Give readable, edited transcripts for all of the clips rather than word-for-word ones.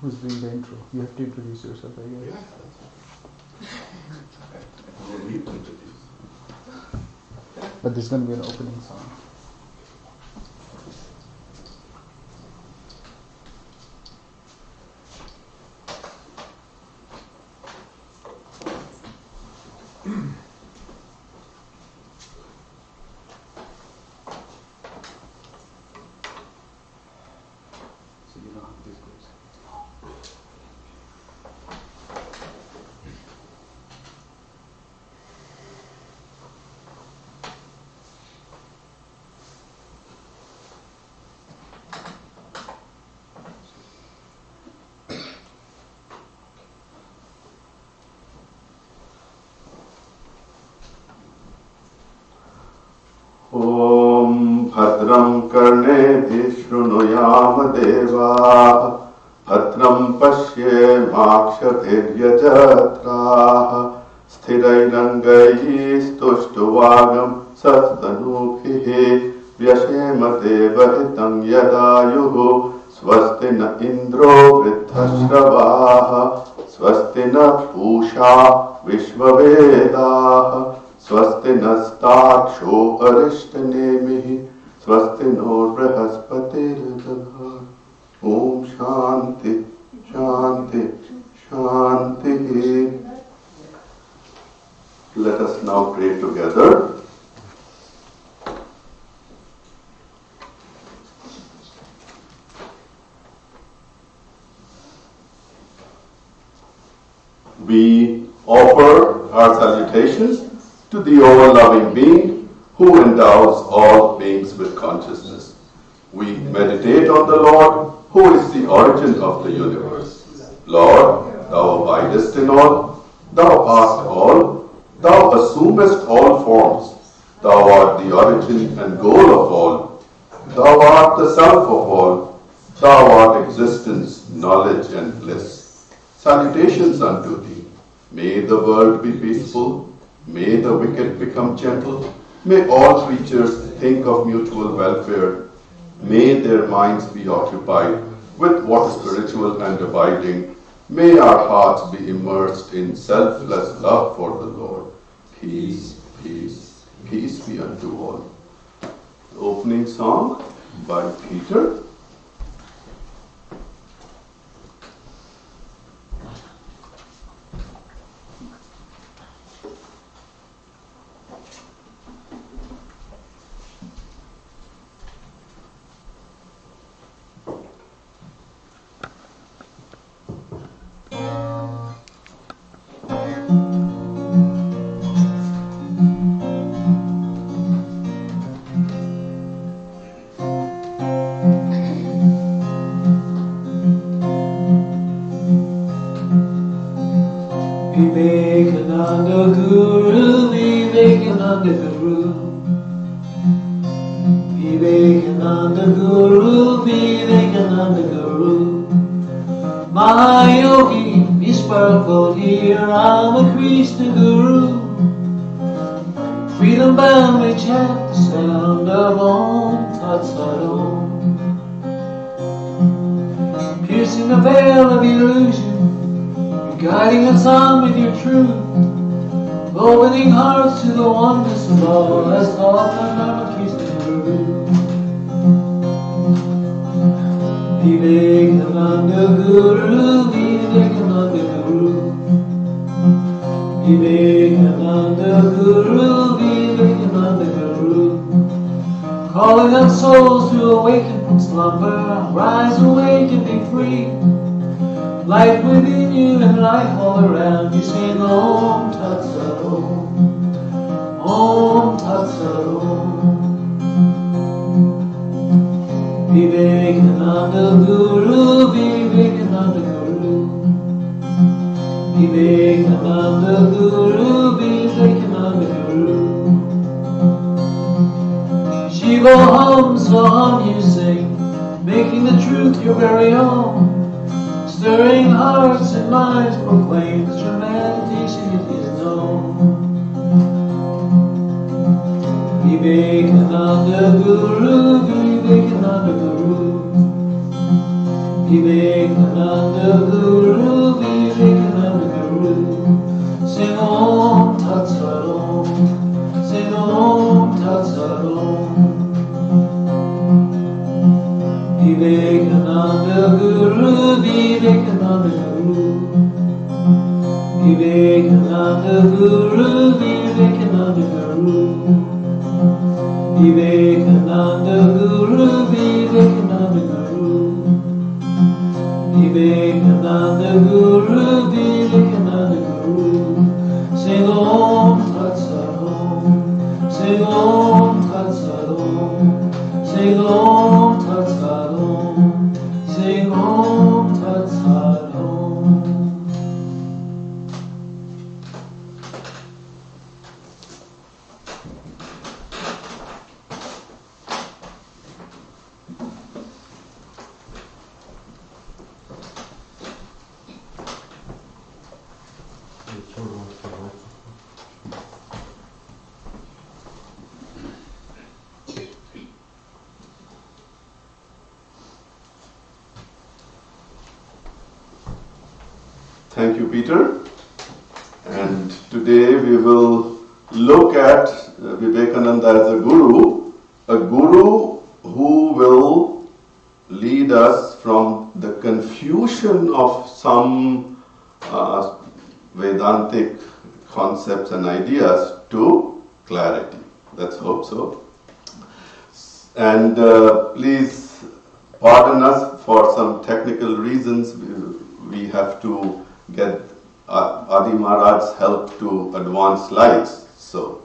Who's doing the intro? You have to introduce yourself, I guess. Yeah, that's okay. No need to introduce. But there's going to be an opening song. So you know how this goes. ॐ भद्रं कर्णेभिः शृणुयाम देवाः भद्रं पश्येमाक्षभिर्यजत्राः स्थिरैरङ्गैः स्तुष्टुवागं सस्तनूभिः व्यशेम देवहितं यदायुः स्वस्ति न इन्द्रो वृद्धश्रवाः स्वस्ति न पूषा विश्ववेदाः स्वस्ति नस्ताक्षो अरिष्टनेमिः स्वस्ति नो बृहस्पतिर्दधातु ॐ शान्ति शान्ति शान्तिः. Let us now pray together. We offer our salutations to the all-loving being who endows all beings with consciousness. We meditate on the Lord who is the origin of the universe. Lord, thou abidest in all, thou art all, thou assumest all forms, thou art the origin and goal of all, thou art the self of all, thou art existence, knowledge and bliss. Salutations unto thee. May the world be peaceful. May the wicked become gentle. May all creatures think of mutual welfare. May their minds be occupied with what is spiritual and abiding. May our hearts be immersed in selfless love for the Lord. Peace, peace, peace be unto all. The opening song by Peter. Vivekananda Guru, Vivekananda Guru, Vivekananda Guru, Vivekananda Guru, Mahayogi, be sparkled here, Ramakrishna Guru, freedom bound we chant the sound of Om Tat Sat Om, piercing the veil of illusion, guiding us on with your truth, opening hearts to the oneness of all, as taught by Ramakrishna Guru. Vivekananda Guru, Vivekananda Guru, Vivekananda Guru, Vivekananda Guru, calling on souls to awaken from slumber, rise, awake and be free. Light within you and light all around you, sing Om Tat Sat Om, Om Tat Sat Om. Vivekananda Guru, Vivekananda Guru, Vivekananda Guru, Vivekananda Guru. Shiva Hum Song you sing, making the truth your very own. Stirring hearts and minds proclaim that your meditation is known. Vivekananda Guru, Vivekananda Guru, Vivekananda Guru, Vivekananda Guru. Sing Om Tat Sat Om, sing Om Tat Sat Om. Vivekananda Guru, Vivekananda Guru. Vivekananda Guru, Vivekananda Guru. Vivekananda Guru, Vivekananda Guru. Vivekananda Guru, Vivekananda Guru. Sing Om Tat Sat Om, sing Om Tat Sat Om, sing Om Tat Sat Om, sing Om Tat Sat Om. Thank you, Peter. And today we will look at Vivekananda as a guru who will lead us from the confusion of some Vedantic concepts and ideas to clarity. Let's hope so. And please pardon us for some technical reasons. We have to get Adi Maharaj's help to advance slides. So,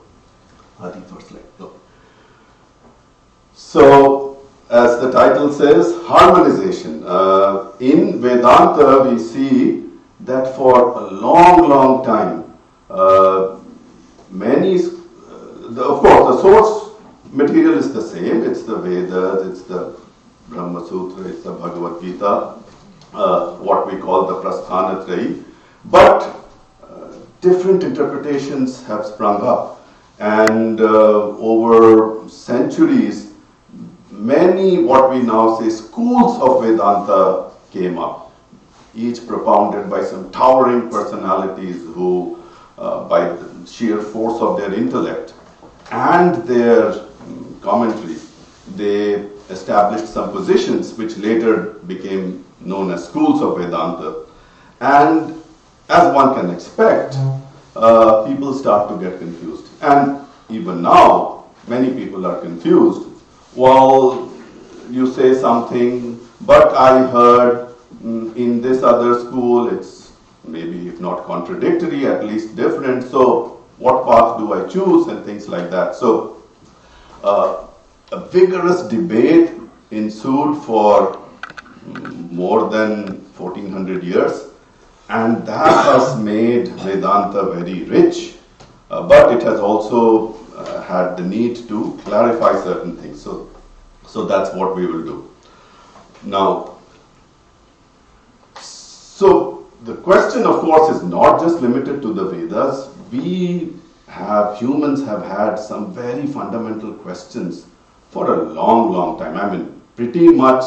Adi, first slide. Go. So, as the title says, harmonization. In Vedanta, we see that for a long, long time, of course, the source material is the same. It's the Vedas, it's the Brahma Sutra, it's the Bhagavad Gita, what we call the Prasthanatrayi. But different interpretations have sprung up, and over centuries, many what we now say schools of Vedanta came up, each propounded by some towering personalities who, by the sheer force of their intellect and their commentary, they established some positions which later became known as schools of Vedanta. And as one can expect, people start to get confused. And even now, many people are confused. Well, you say something, but I heard in this other school, it's maybe if not contradictory, at least different. So what path do I choose, and things like that. So a vigorous debate ensued for more than 1400 years, and that has made Vedanta very rich, but it has also had the need to clarify certain things. So that's what we will do. Now, so the question, of course, is not just limited to the Vedas. Humans have had some very fundamental questions for a long, long time. I mean, pretty much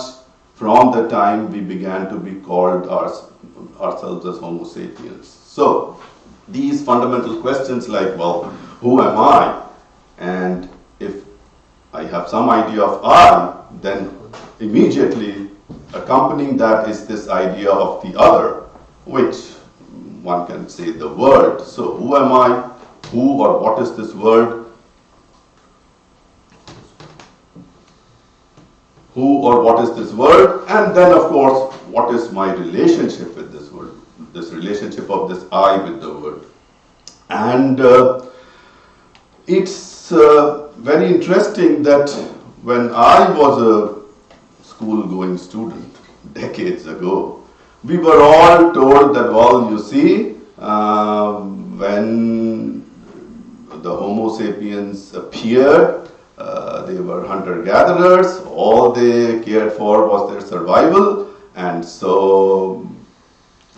from the time we began to be called ourselves as Homo sapiens. So, these fundamental questions like, well, who am I? And if I have some idea of I, then immediately accompanying that is this idea of the other, which one can say the world. So, who am I? Who or what is this world? Who or what is this world? And then, of course, what is my relationship with this world? This relationship of this I with the world. And it's very interesting that when I was a school-going student decades ago, we were all told that, well, you see, when the Homo sapiens appeared, they were hunter-gatherers, all they cared for was their survival, and so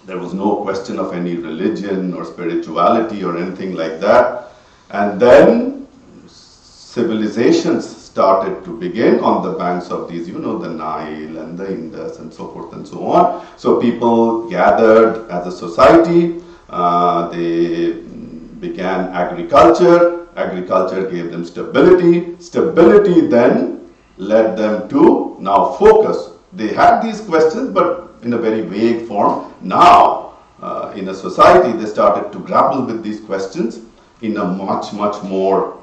there was no question of any religion or spirituality or anything like that. And then civilizations started to begin on the banks of these, the Nile and the Indus and so forth and so on. So people gathered as a society, they began agriculture. Agriculture gave them stability. Stability then led them to now focus. They had these questions, but in a very vague form. Now, in a society, they started to grapple with these questions in a much, much more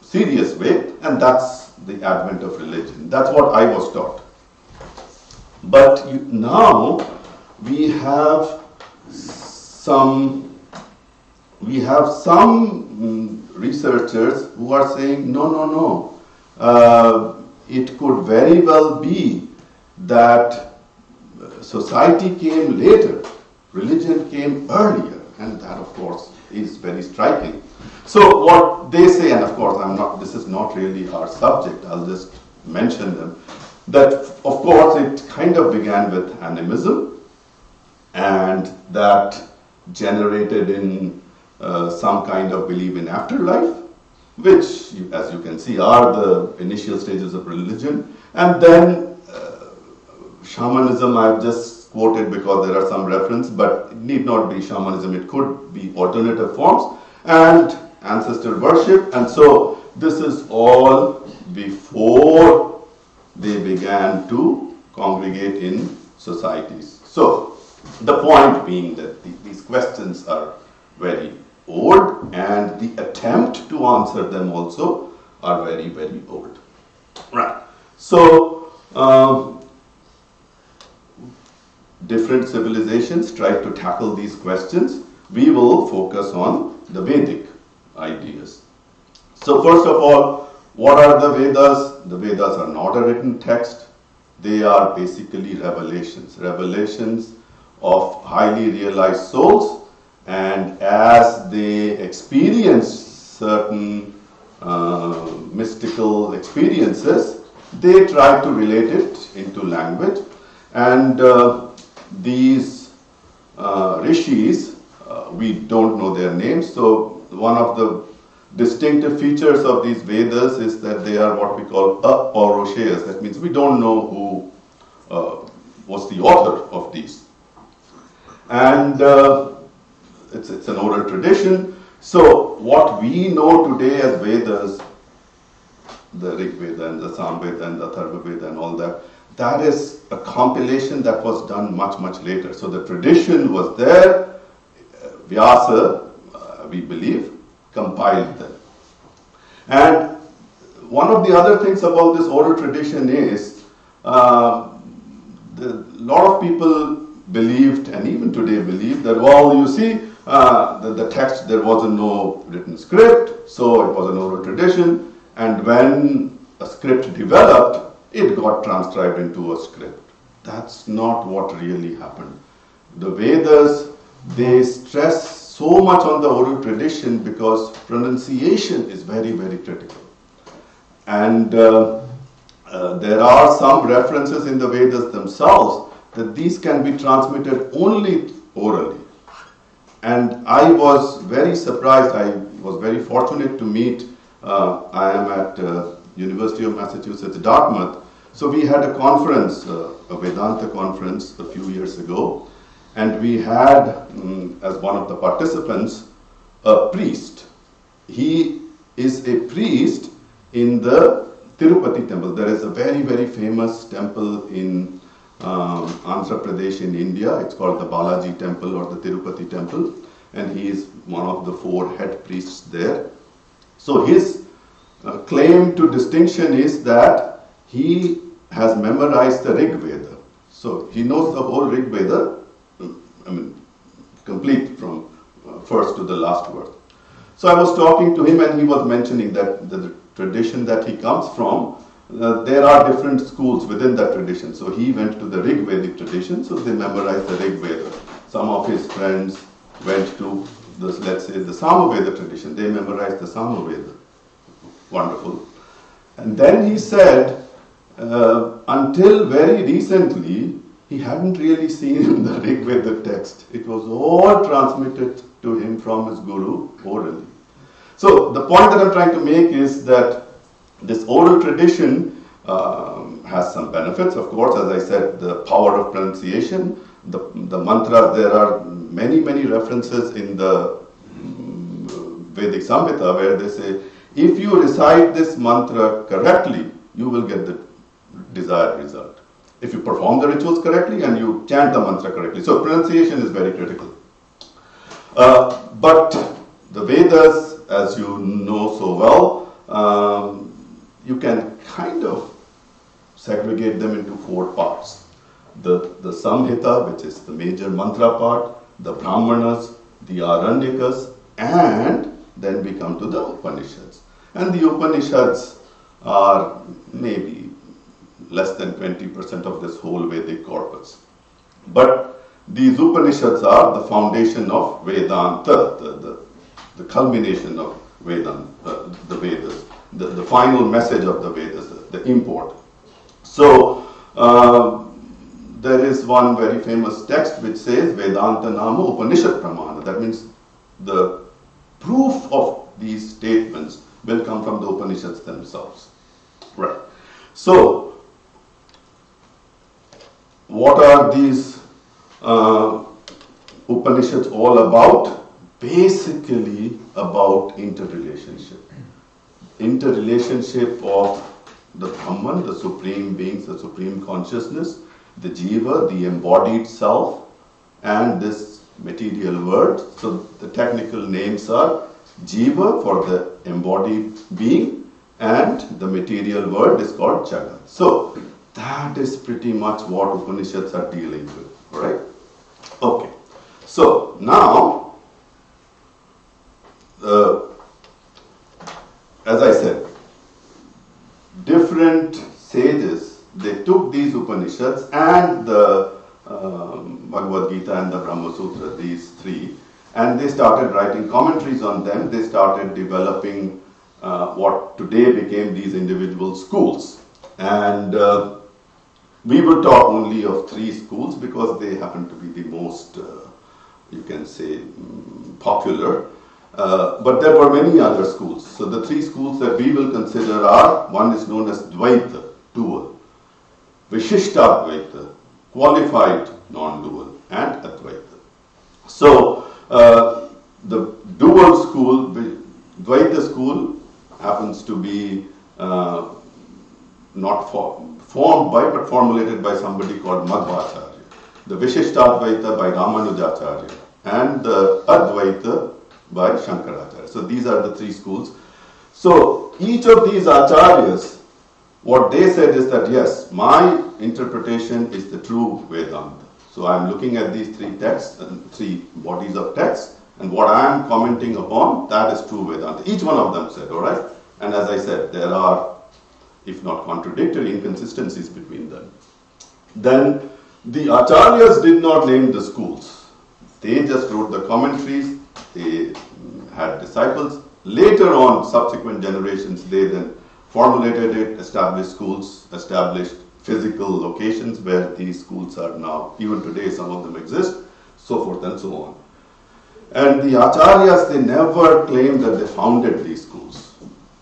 serious way, and that's the advent of religion. That's what I was taught. But now we have some researchers who are saying no. It could very well be that society came later, religion came earlier, and that of course is very striking. So what they say, and of course this is not really our subject, I'll just mention them, that of course it kind of began with animism, and that generated in some kind of belief in afterlife, which, as you can see, are the initial stages of religion. And then shamanism, I've just quoted because there are some reference, but it need not be shamanism, it could be alternative forms, and ancestor worship. And so this is all before they began to congregate in societies. So the point being that these questions are very old, and the attempt to answer them also are very, very old. Right. So different civilizations try to tackle these questions. We will focus on the Vedic ideas. So first of all, what are the Vedas? The Vedas are not a written text. They are basically revelations of highly realized souls, and as they experience certain mystical experiences, they try to relate it into language. And these rishis, we don't know their names, so one of the distinctive features of these Vedas is that they are what we call apaurusheyas. That means we don't know who was the author of these. And it's an oral tradition. So what we know today as Vedas, the Rig Veda and the Sam Veda and the Atharva Veda and all that, that is a compilation that was done much, much later. So the tradition was there. Vyasa, we believe, compiled them. And one of the other things about this oral tradition is a lot of people believed, and even today believe, that, well, you see, the text, there wasn't no written script, so it was an oral tradition, and when a script developed, it got transcribed into a script. That's not what really happened. The Vedas, they stress so much on the oral tradition because pronunciation is very, very critical. And there are some references in the Vedas themselves that these can be transmitted only orally. And I was very surprised. I was very fortunate to meet, I am at University of Massachusetts, Dartmouth. So we had a conference, a Vedanta conference a few years ago, and we had, as one of the participants, a priest. He is a priest in the Tirupati temple. There is a very, very famous temple in Andhra Pradesh in India. It's called the Balaji temple or the Tirupati temple, and he is one of the 4 head priests there. So his claim to distinction is that he has memorized the Rig Veda. So he knows the whole Rig Veda, complete from first to the last word. So I was talking to him, and he was mentioning that the tradition that he comes from, there are different schools within that tradition. So he went to the Rig Vedic tradition, so they memorized the Rig Veda. Some of his friends went to let's say the Samaveda tradition. They memorized the Samaveda. Wonderful. And then he said, until very recently, he hadn't really seen the Rig Veda text. It was all transmitted to him from his guru orally. So the point that I'm trying to make is that This oral tradition has some benefits, of course. As I said, the power of pronunciation, the mantras, there are many references in the Vedic Samhita where they say, if you recite this mantra correctly, you will get the desired result. If you perform the rituals correctly and you chant the mantra correctly. So pronunciation is very critical. But the Vedas, as you know so well, you can kind of segregate them into 4 parts. The Samhita, which is the major mantra part, the Brahmanas, the Aranyakas, and then we come to the Upanishads. And the Upanishads are maybe less than 20% of this whole Vedic corpus. But these Upanishads are the foundation of Vedanta, the culmination of Vedanta, the Vedas, the final message of the Vedas, the import. So, there is one very famous text which says Vedanta Nama Upanishad Pramana. That means the proof of these statements will come from the Upanishads themselves. Right. So, what are these Upanishads all about? Basically about interrelationship. Interrelationship of the Brahman, the supreme beings, the supreme consciousness, the Jiva, the embodied self, and this material world. So the technical names are Jiva for the embodied being, and the material world is called Jagat. So that is pretty much what Upanishads are dealing with, right? Okay. So now, as I said, different sages, they took these Upanishads and the Bhagavad Gita and the Brahma Sutra, these 3, and they started writing commentaries on them. They started developing what today became these individual schools. And we will talk only of 3 schools because they happen to be the most, you can say, popular. But there were many other schools. So the 3 schools that we will consider are, one is known as Dvaita, dual, Vishishta-Advaita, qualified non-dual, and Advaita. So the dual school, Dvaita school, happens to be not formed by but formulated by somebody called Madhvacharya. The Vishishta-Advaita by Ramanujacharya, and the Advaita by Shankaracharya. So these are the 3 schools. So each of these acharyas, what they said is that yes, my interpretation is the true Vedanta. So I am looking at these 3 texts and 3 bodies of text, and what I am commenting upon, that is true Vedanta. Each one of them said, alright? And as I said, there are, if not contradictory, inconsistencies between them. Then the acharyas did not name the schools. They just wrote the commentaries. They had disciples. Later on, subsequent generations, they then formulated it, established schools, established physical locations where these schools are now. Even today, some of them exist, so forth and so on. And the acharyas, they never claimed that they founded these schools.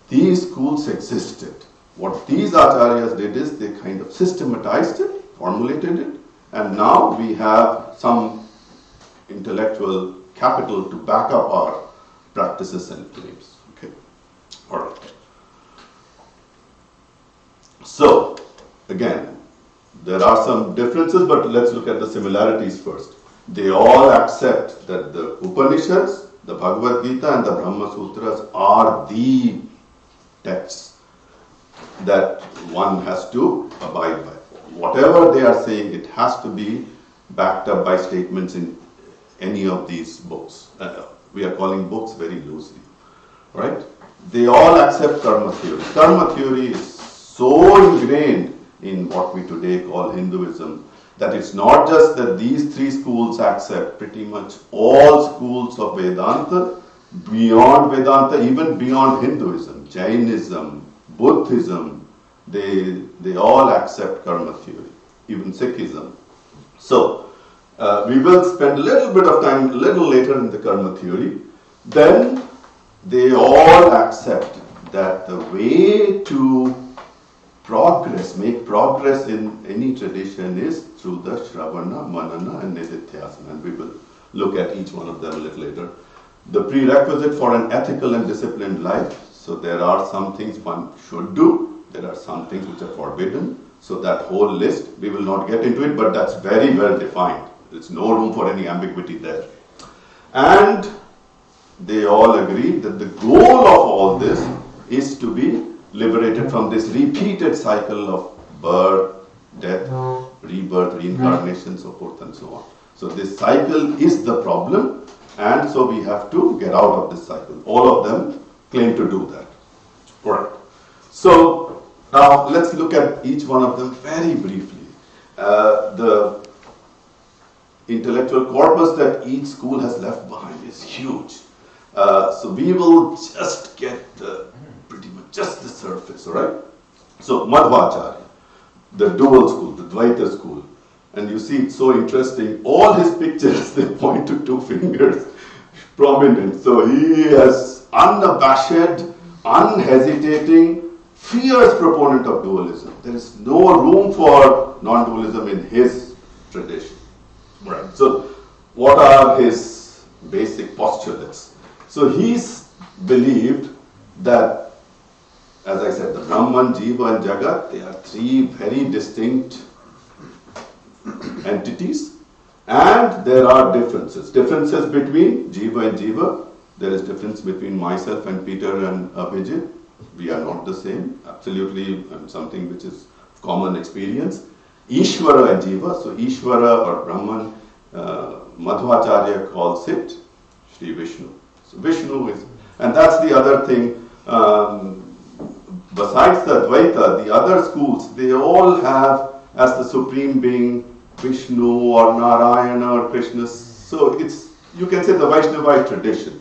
These schools existed. What these acharyas did is they kind of systematized it, formulated it, and now we have some intellectual capital to back up our practices and claims. Okay, all right. So, again, there are some differences, but let's look at the similarities first. They all accept that the Upanishads, the Bhagavad Gita, and the Brahma Sutras are the texts that one has to abide by. Whatever they are saying, it has to be backed up by statements in any of these books. We are calling books very loosely, right? They all accept karma theory. Karma theory is so ingrained in what we today call Hinduism that it's not just that these 3 schools accept, pretty much all schools of Vedanta, beyond Vedanta, even beyond Hinduism, Jainism, Buddhism, they all accept karma theory, even Sikhism. So, we will spend a little bit of time, a little later in the karma theory. Then they all accept that the way to make progress in any tradition is through the Shravana, Manana and Nididhyasana. And we will look at each one of them a little later. The prerequisite for an ethical and disciplined life. So there are some things one should do. There are some things which are forbidden. So that whole list, we will not get into it, but that's very well defined. There's no room for any ambiguity there. And they all agree that the goal of all this is to be liberated from this repeated cycle of birth, death, rebirth, reincarnation, so forth and so on. So this cycle is the problem, and so we have to get out of this cycle. All of them claim to do that. Alright. So now let's look at each one of them very briefly. The intellectual corpus that each school has left behind is huge. So we will just get pretty much just the surface, alright? So Madhvacharya, the dual school, the Dvaita school, and you see it's so interesting, all his pictures, they point to two fingers prominent. So he is unabashed, unhesitating, fierce proponent of dualism. There is no room for non-dualism in his tradition. Right. So what are his basic postulates? So he's believed that, as I said, the Brahman, Jiva and Jagat, they are three very distinct entities, and there are differences. Differences between Jiva and Jiva. There is difference between myself and Peter and Abhijit. We are not the same. Absolutely something which is common experience. Ishvara and Jiva. So Ishvara or Brahman, Madhvacharya calls it Sri Vishnu. So Vishnu is, and that's the other thing. Besides the Dvaita, the other schools, they all have as the supreme being Vishnu or Narayana or Krishna. So it's, you can say, the Vaishnavite tradition.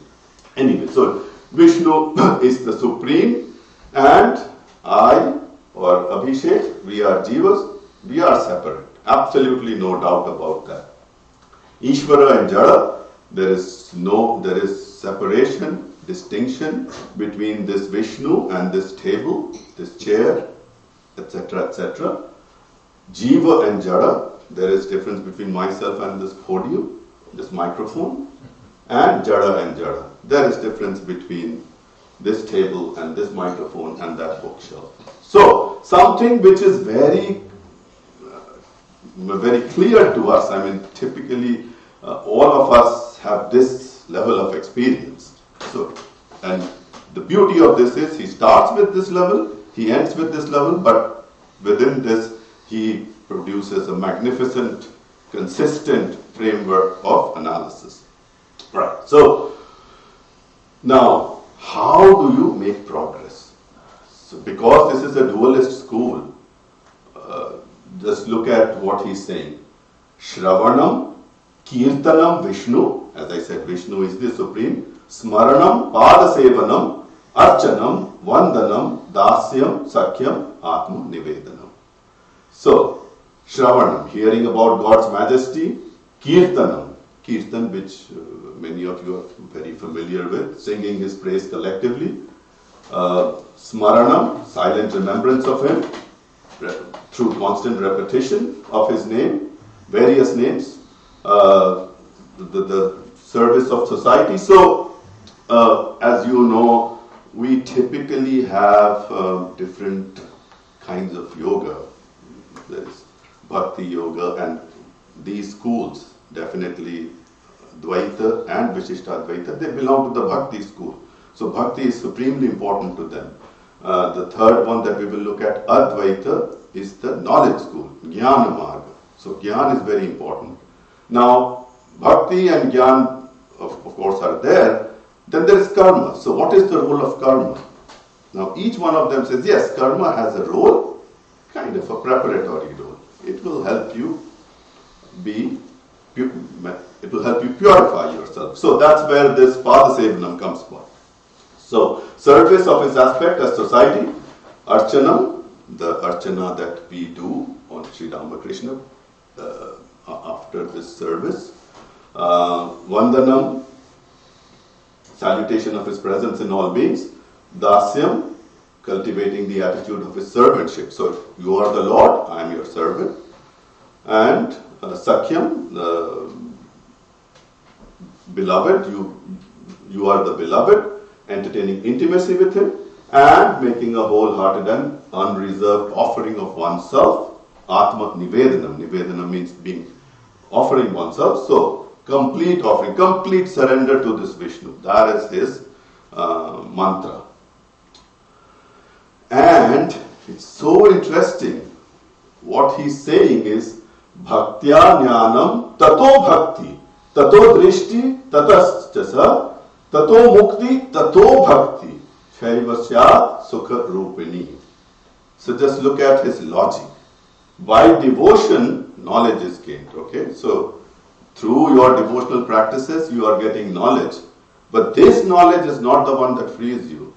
Anyway, so Vishnu is the supreme, and I or Abhishek, we are Jivas, we are separate. Absolutely no doubt about that. Ishvara and Jada, there is separation, distinction between this Vishnu and this table, this chair, etc., etc. Jiva and Jada, there is difference between myself and this podium, this microphone, and Jada and Jada. There is difference between this table and this microphone and that bookshelf. So, something which is very clear to us. I mean, typically all of us have this level of experience. So, and the beauty of this is he starts with this level, he ends with this level, but within this he produces a magnificent, consistent framework of analysis. Right. So, now, how do you make progress? So, because this is a dualist school, just look at what he's saying. Shravanam, Kirtanam, Vishnu, as I said, Vishnu is the supreme. Smaranam, Padasevanam, Archanam, Vandanam, Dasyam, Sakyam, Atma Nivedanam. So, Shravanam, hearing about God's majesty. Kirtanam, Kirtan, which many of you are very familiar with, singing His praise collectively. Smaranam, silent remembrance of Him, through constant repetition of His name, various names, the service of society. So, as you know, we typically have different kinds of yoga. There is Bhakti Yoga, and these schools, definitely Dvaita and Vishishtadvaita, they belong to the Bhakti school. So Bhakti is supremely important to them. The third one that we will look at, Advaita, is the knowledge school, Jnana Marga. So Jnana is very important. Now, Bhakti and Jnana, of course, are there. Then there is Karma. So what is the role of Karma? Now, each one of them says, yes, Karma has a role, kind of a preparatory role. It will help you purify yourself. So that's where this Padasevanam comes from. So, service of his aspect as society, Archanam, the Archana that we do on Sri Ramakrishna after this service. Vandanam, salutation of his presence in all beings. Dasyam, cultivating the attitude of his servantship. So you are the Lord, I am your servant. And Sakyam, beloved, you are the beloved, entertaining intimacy with him and making a wholehearted and unreserved offering of oneself. Atma Nivedanam. Nivedanam means being offering oneself. So complete offering, complete surrender to this Vishnu. That is his mantra. And it's so interesting. What he's saying is Bhaktya Jnanam Tato Bhakti, Tato Drishti, Tataschasa, Tato Mukti, Tato Bhakti, Shaivasyat Sukha Rupini. So just look at his logic. By devotion, knowledge is gained. Okay, so through your devotional practices, you are getting knowledge. But this knowledge is not the one that frees you.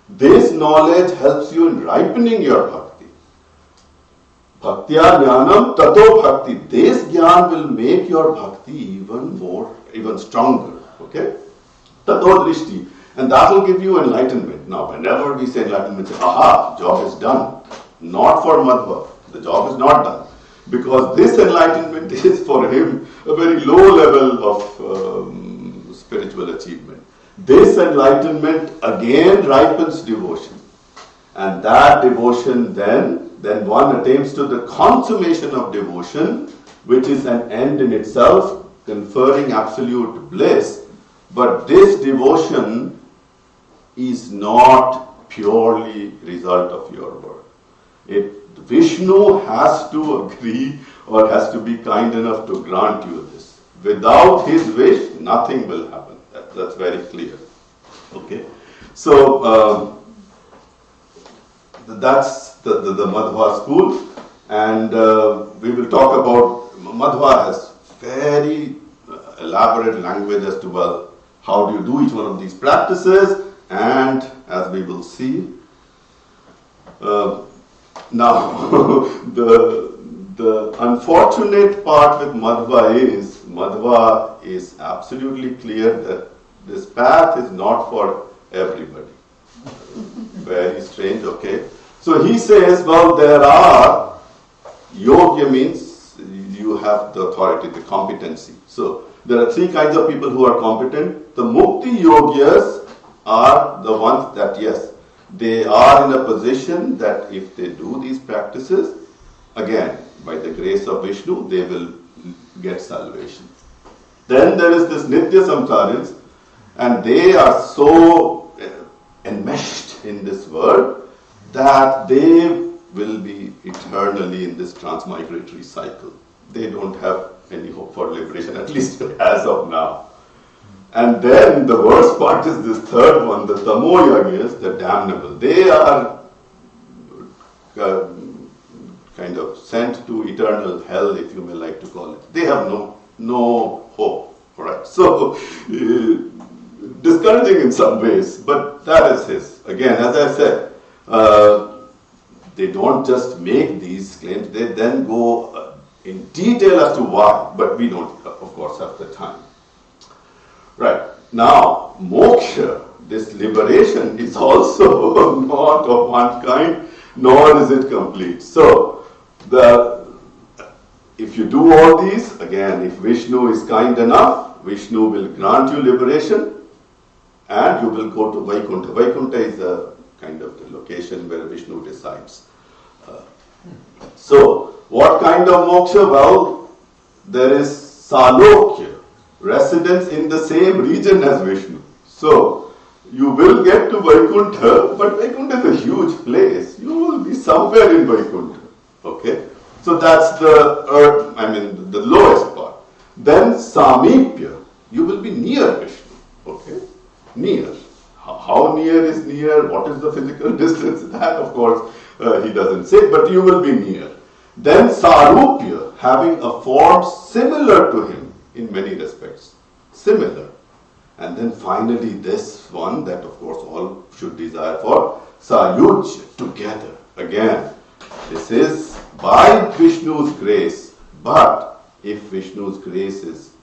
This knowledge helps you in ripening your bhakti. Bhaktya jnanam tato bhakti. This jnana will make your bhakti even stronger. Okay? Tato drishti. And that will give you enlightenment. Now, whenever we say enlightenment, say, aha, job is done. Not for Madhva. The job is not done. Because this enlightenment is for him a very low level of spiritual achievement. This enlightenment again ripens devotion. And that devotion then one attains to the consummation of devotion, which is an end in itself, conferring absolute bliss. But this devotion is not purely result of your work. Vishnu has to agree or has to be kind enough to grant you this. Without his wish, nothing will happen. That's very clear. Okay, so that's the Madhva school, and we will talk about Madhva has very elaborate language as to how do you do each one of these practices, and as we will see. Now, the unfortunate part with Madhva is absolutely clear that this path is not for everybody. Very strange, okay. So he says, well, there are, yogya means you have the authority, the competency. So there are three kinds of people who are competent. The mukti yogyas are the ones that, yes, they are in a position that if they do these practices, again, by the grace of Vishnu, they will get salvation. Then there is this Nitya Samsarians, and they are so enmeshed in this world that they will be eternally in this transmigratory cycle. They don't have any hope for liberation, at least as of now. And then the worst part is this third one, the tamoyagyas, the damnable. They are kind of sent to eternal hell, if you may like to call it. They have no hope. Right? So, discouraging in some ways, but that is his. Again, as I said, they don't just make these claims, they then go in detail as to why, but we don't, of course, have the time. Right. Now, moksha, this liberation, is also not of one kind, nor is it complete. So, if you do all these, again, if Vishnu is kind enough, Vishnu will grant you liberation and you will go to Vaikuntha. Vaikuntha is a kind of the location where Vishnu resides. So, what kind of moksha? Well, there is Salokya, residence in the same region as Vishnu. So, you will get to Vaikuntha, but Vaikuntha is a huge place. You will be somewhere in Vaikuntha. Okay? So that's the lowest part. Then Samipya, you will be near Vishnu. Okay? Near. How near is near? What is the physical distance? That, of course, he doesn't say, but you will be near. Then Sarupya, having a form similar to him in many respects. Similar. And then finally this one that, of course, all should desire for, Sayujya, together. Again, this is by Vishnu's grace, but if Vishnu's grace is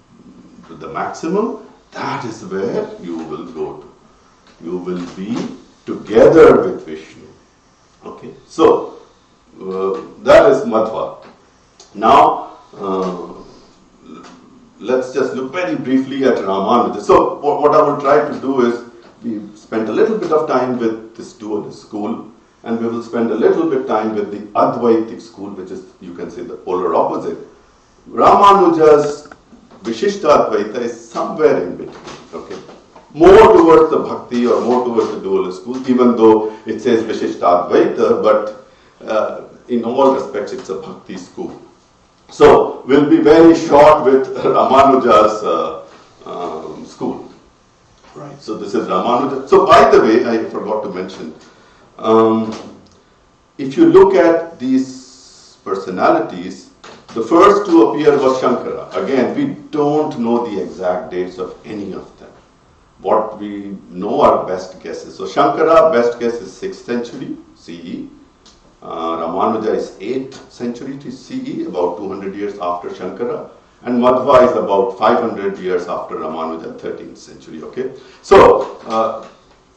to the maximum, that is where you will go to. You will be together with Vishnu. Okay, so that is Madhva. Now, let's just look very briefly at Ramanuja. So, what I will try to do is, we spent a little bit of time with this dualist school, and we will spend a little bit time with the Advaitic school, which is, you can say, the polar opposite. Ramanuja's Vishishta Advaita is somewhere in between, okay? More towards the Bhakti or more towards the dualist school, even though it says Vishishta Advaita, but in all respects it's a Bhakti school. So, we'll be very short with Ramanuja's school. Right, so this is Ramanuja. So, by the way, I forgot to mention, if you look at these personalities, the first to appear was Shankara. Again, we don't know the exact dates of any of them. What we know are best guesses. So, Shankara, best guess is 6th century CE. Ramanuja is 8th century CE, about 200 years after Shankara. And Madhva is about 500 years after Ramanuja, 13th century, okay? So,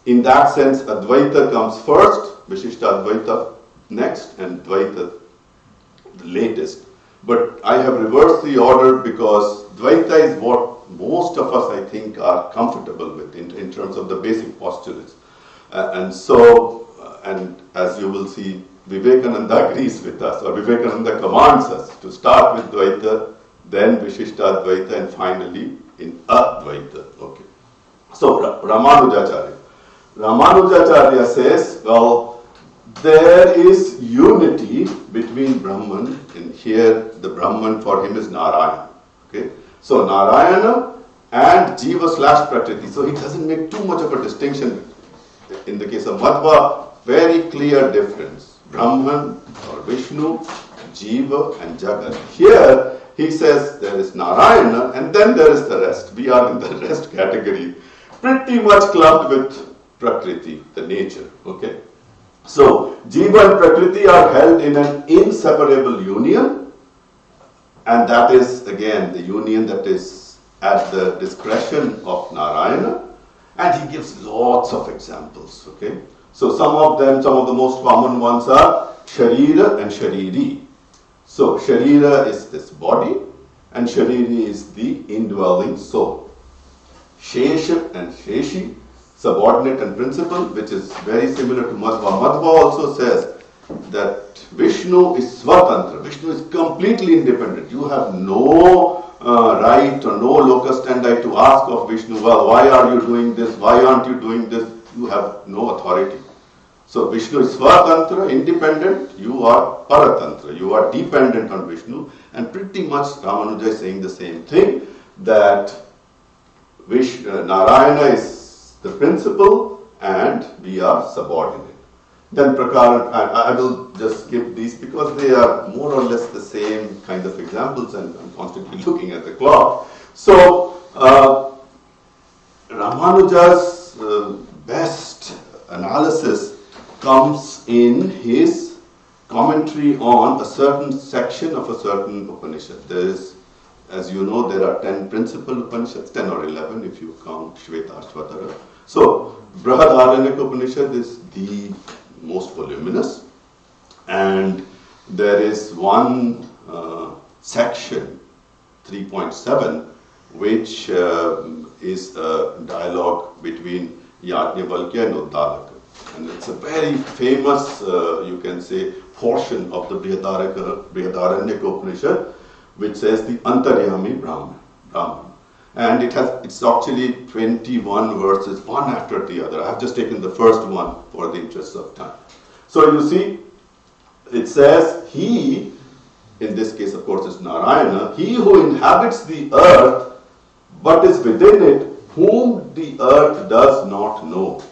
in that sense, Advaita comes first, Vishishta Advaita next, and Dvaita the latest. But I have reversed the order because Dvaita is what most of us, I think, are comfortable with in terms of the basic postulates. And as you will see, Vivekananda agrees with us, or Vivekananda commands us to start with Dvaita, then Vishishta Advaita, and finally in Advaita. Okay. So Ramanujacharya says, well, there is unity between Brahman, and here the Brahman for him is Narayana. Okay. So Narayana and Jiva / Prakriti. So he doesn't make too much of a distinction. In the case of Madhva, very clear difference. Brahman or Vishnu, Jiva and Jagat. Here he says there is Narayana and then there is the rest. We are in the rest category, pretty much clubbed with Prakriti, the nature. Okay. So Jiva and Prakriti are held in an inseparable union, and that is again the union that is at the discretion of Narayana, and he gives lots of examples. Okay. So some of them, some of the most common ones are Sharira and Shariri. So Sharira is this body and Shariri is the indwelling soul. Shesha and Sheshi, subordinate and principal, which is very similar to Madhva. Madhva also says that Vishnu is Swatantra. Vishnu is completely independent. You have no right or no locus standi to ask of Vishnu, well, why are you doing this? Why aren't you doing this? You have no authority. So Vishnu is Swatantra, independent, you are Paratantra, you are dependent on Vishnu, and pretty much Ramanuja is saying the same thing, that Narayana is the principal and we are subordinate. Then Prakara, I will just skip these because they are more or less the same kind of examples, and I'm constantly looking at the clock. So Ramanuja's best analysis comes in his commentary on a certain section of a certain Upanishad. There is, as you know, there are 10 principal Upanishads, 10 or 11 if you count Shvetashvatara. So, Brihadaranyaka Upanishad is the most voluminous, and there is one section, 3.7, which is a dialogue between Yajnavalkya and Uddalaka. And it's a very famous, you can say, portion of the Brihadaranyaka Upanishad, which says the Antaryami Brahman. And it's actually 21 verses, one after the other. I have just taken the first one for the interest of time. So you see, it says, he, in this case of course is Narayana, he who inhabits the earth but is within it, whom the earth does not know,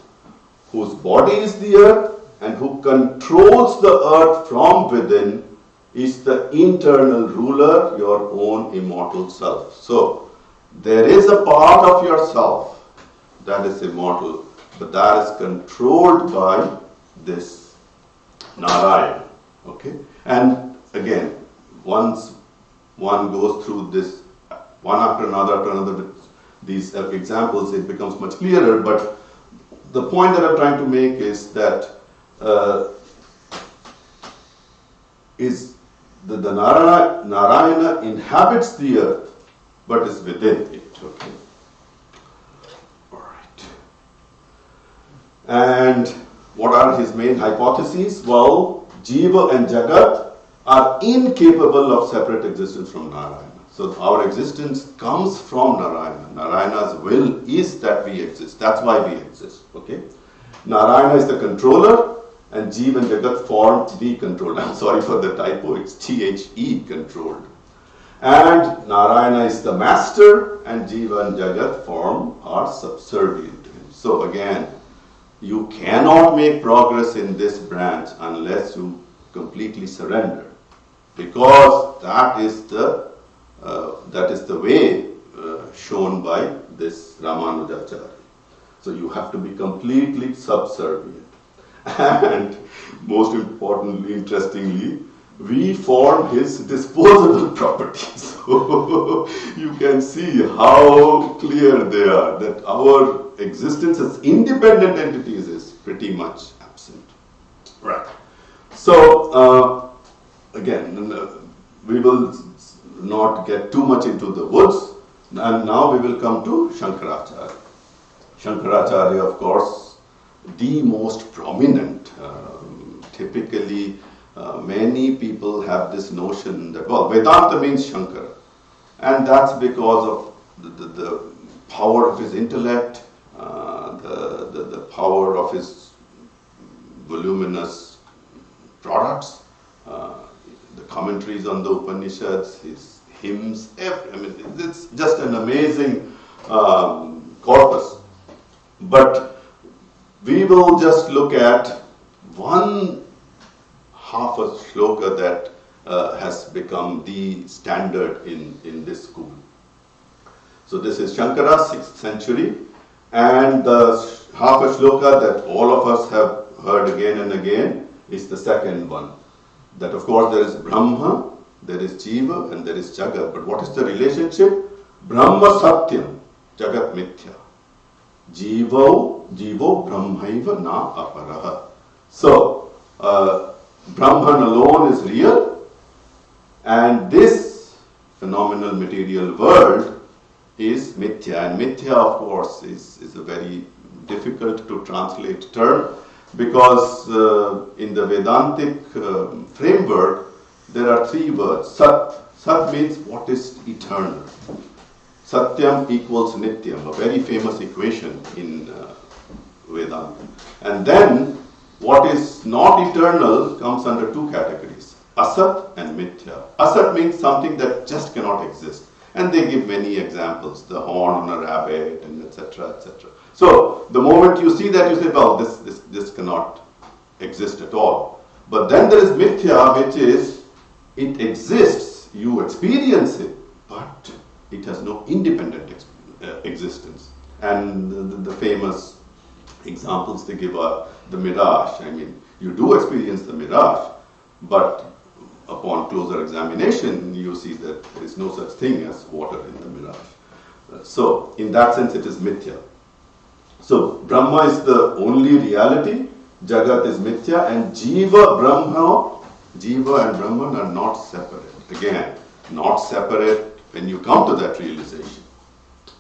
whose body is the earth and who controls the earth from within, is the internal ruler, your own immortal self. So, there is a part of yourself that is immortal, but that is controlled by this Narayana. Okay? And again, once one goes through this, one after another, with these examples, it becomes much clearer. But the point that I'm trying to make is that is the Narayana inhabits the earth, but is within it. Okay. All right. And what are his main hypotheses? Well, Jiva and Jagat are incapable of separate existence from Narayana. So our existence comes from Narayana. Narayana's will is that we exist. That's why we exist. Okay. Narayana is the controller, and Jiva and Jagat form the controlled. I'm sorry for the typo. It's THE, controlled. And Narayana is the master, and Jiva and Jagat are subservient to him. So again, you cannot make progress in this branch unless you completely surrender, because that is the way shown by this Ramanujacharya. So you have to be completely subservient. And most importantly, interestingly, we form his disposable properties. So you can see how clear they are, that our existence as independent entities is pretty much absent. Right. So again, we will not get too much into the woods, and now we will come to Shankaracharya. Shankaracharya, of course, the most prominent. Typically, many people have this notion that, well, Vedanta means Shankara, and that's because of the power of his intellect, the power of his voluminous products, the commentaries on the Upanishads, his hymns. It's just an amazing corpus. But we will just look at one half a shloka that has become the standard in this school. So this is Shankara, 6th century, and the half a shloka that all of us have heard again and again is the second one. That of course there is Brahma, there is Jiva, and there is Jagat. But what is the relationship? Brahma Satyam, Jagat Mithya. Jivo Brahmaiva na aparaha. So, Brahman alone is real, and this phenomenal material world is Mithya. And Mithya, of course, is a very difficult to translate term, because in the Vedantic framework, there are 3 words. Sat. Sat means what is eternal. Satyam equals Nityam, a very famous equation in Vedanta. And then what is not eternal comes under 2 categories, Asat and Mithya. Asat means something that just cannot exist. And they give many examples, the horn on a rabbit, and etc., etc. So the moment you see that, you say, well, this cannot exist at all. But then there is Mithya, which is, it exists, you experience it, but it has no independent existence. And the famous examples they give are the mirage. I mean, you do experience the mirage, but upon closer examination, you see that there is no such thing as water in the mirage. So, in that sense, it is Mithya. So, Brahma is the only reality, Jagat is Mithya, and Jiva and Brahman are not separate. Again, not separate when you come to that realization.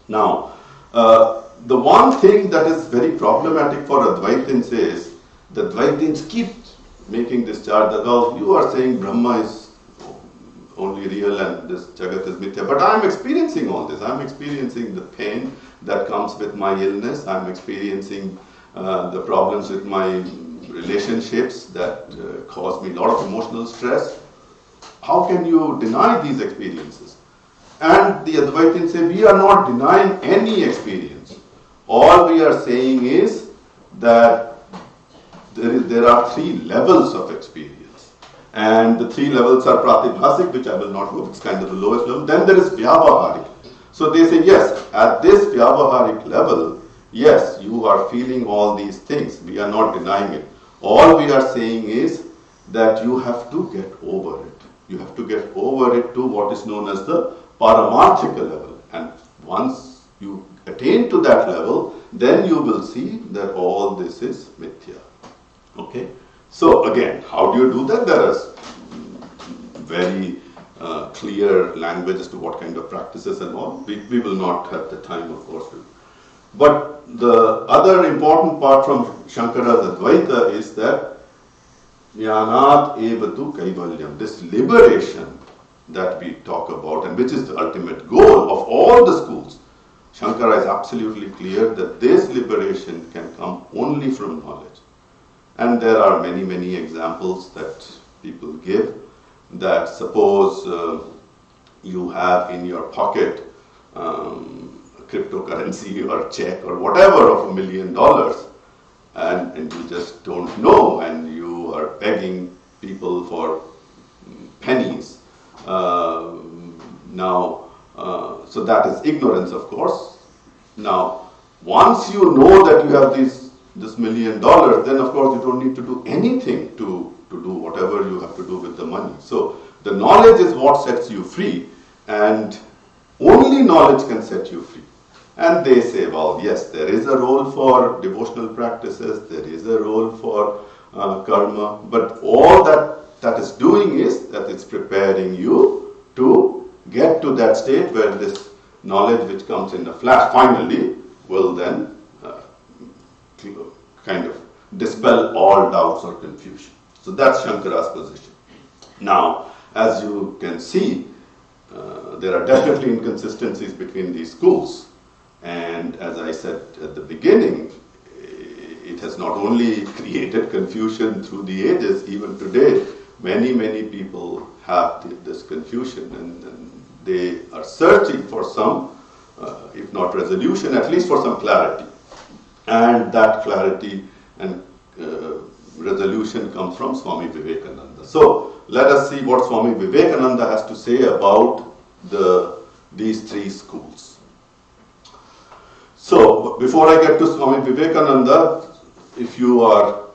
Now, the one thing that is very problematic for Advaitins is, the Advaitins keep making this charge that, well, you are saying Brahma is only real and this Jagat is Mithya, but I am experiencing all this. I am experiencing the pain that comes with my illness. I am experiencing the problems with my relationships that cause me a lot of emotional stress. How can you deny these experiences? And the Advaitins say, we are not denying any experience. All we are saying is that there are 3 levels of experience. And the 3 levels are pratibhasik, which I will not go, it's kind of the lowest level. Then there is vyavaharik. So they say, yes, at this vyavaharik level, yes, you are feeling all these things. We are not denying it. All we are saying is that you have to get over it. You have to get over it to what is known as the paramarthika level. And once you attain to that level, then you will see that all this is mithya. Okay? So again, how do you do that? There are very clear language as to what kind of practices and all. We will not have the time, of course. But the other important part from Shankara's Advaita is that Jnanat evatu kaivalyam, this liberation that we talk about and which is the ultimate goal of all the schools. Shankara is absolutely clear that this liberation can come only from knowledge. And there are many, many examples that people give, that suppose you have in your pocket cryptocurrency or check or whatever of $1 million, and you just don't know, and you are begging people for pennies. So that is ignorance, of course. Now, once you know that you have this $1 million, then of course you don't need to do anything to do whatever you have to do with the money. So the knowledge is what sets you free, and only knowledge can set you free. And they say, well, yes, there is a role for devotional practices, there is a role for karma, but all that is doing is that it's preparing you to get to that state where this knowledge which comes in a flash finally will then kind of dispel all doubts or confusion. So that's Shankara's position. Now, as you can see, there are definitely inconsistencies between these schools. And as I said at the beginning, it has not only created confusion through the ages, even today, many, many people have this confusion, and they are searching for some, if not resolution, at least for some clarity. And that clarity and resolution comes from Swami Vivekananda. So let us see what Swami Vivekananda has to say about these three schools. So before I get to Swami Vivekananda, if you are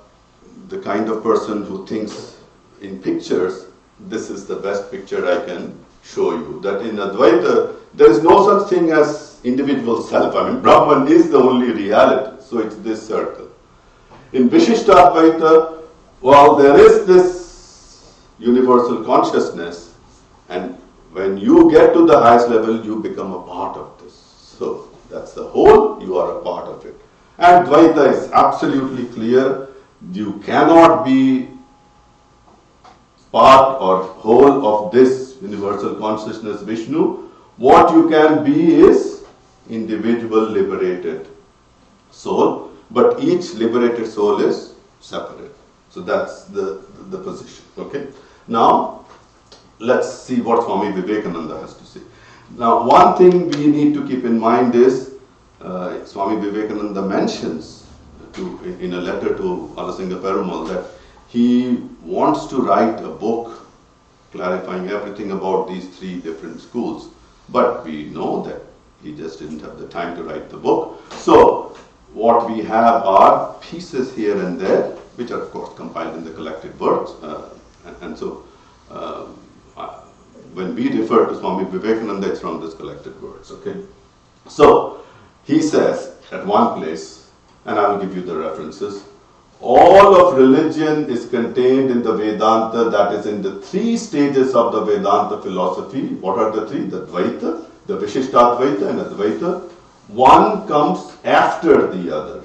the kind of person who thinks in pictures, this is the best picture I can show you. That in Advaita, there is no such thing as individual self. I mean, Brahman is the only reality. So it's this circle. In Vishishtadvaita, well, there is this universal consciousness, and when you get to the highest level, you become a part of this. So that's the whole, you are a part of it. And Dvaita is absolutely clear. You cannot be part or whole of this universal consciousness, Vishnu. What you can be is individual liberated soul, but each liberated soul is separate. So that's the position. Okay. Now let's see what Swami Vivekananda has to say. Now, one thing we need to keep in mind is Swami Vivekananda mentions in a letter to Alasinga Perumal that he wants to write a book clarifying everything about these three different schools. But we know that he just didn't have the time to write the book. So what we have are pieces here and there, which are of course compiled in the collected works. And so when we refer to Swami Vivekananda, it's from this collected works. Okay. So he says at one place, and I will give you the references, all of religion is contained in the Vedanta, that is in the three stages of the Vedanta philosophy. What are the three? The Dvaita, the Vishishtadvaita and Advaita. One comes after the other.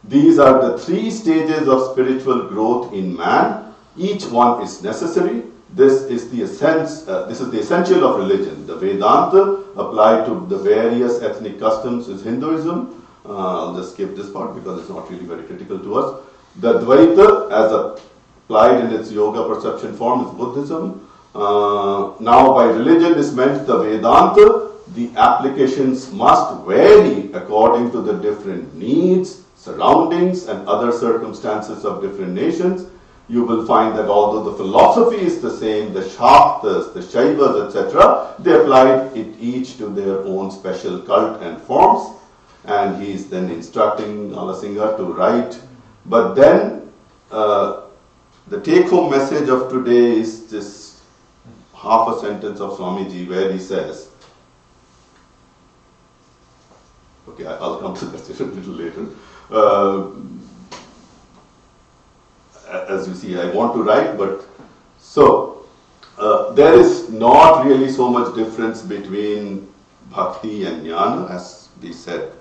These are the three stages of spiritual growth in man. Each one is necessary. This is the essential of religion. The Vedanta applied to the various ethnic customs is Hinduism. I'll just skip this part because it's not really very critical to us. The Dvaita, as applied in its yoga perception form, is Buddhism. Now by religion is meant the Vedanta. The applications must vary according to the different needs, surroundings and other circumstances of different nations. You will find that although the philosophy is the same, the Shaktas, the Shaivas, etc., they applied it each to their own special cult and forms. And he is then instructing Alasinga to write. But then the take-home message of today is this half a sentence of Swamiji where he says, okay, I'll come to that a little later. As you see, I want to write, but so there is not really so much difference between bhakti and jnana, as we said.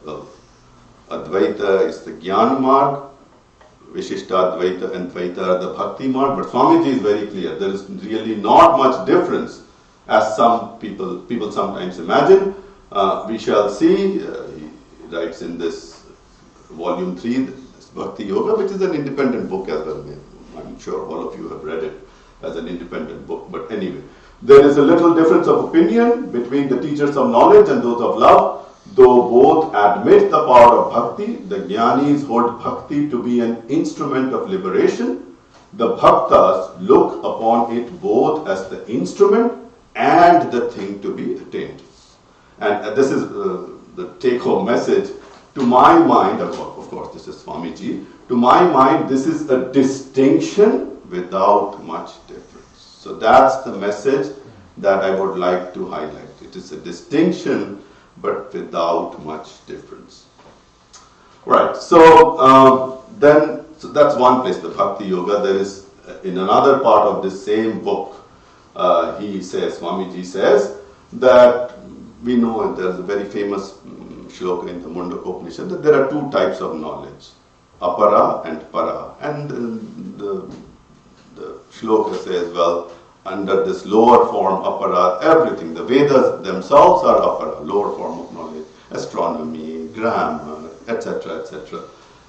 Advaita is the jnana marg, Vishishta Dvaita and Dvaita are the bhakti marg, but Swamiji is very clear. There is really not much difference, as some people sometimes imagine. We shall see. He writes in this volume 3, this Bhakti Yoga, which is an independent book as well. I'm sure all of you have read it as an independent book. But anyway, there is a little difference of opinion between the teachers of knowledge and those of love. Though both admit the power of bhakti, the jnanis hold bhakti to be an instrument of liberation. The bhaktas look upon it both as the instrument and the thing to be attained. And this is the take-home message. To my mind, of course, this is Swamiji. To my mind, this is a distinction without much difference. So that's the message that I would like to highlight. It is a distinction, but without much difference. Right. So so that's one place, the Bhakti Yoga. There is in another part of this same book, Swamiji says that we know there's a very famous shloka in the Mundakopanishad that there are two types of knowledge, apara and para. And the shloka says, well, under this lower form, apara, everything, the Vedas themselves are apara, lower form of knowledge, astronomy, grammar, etc., etc.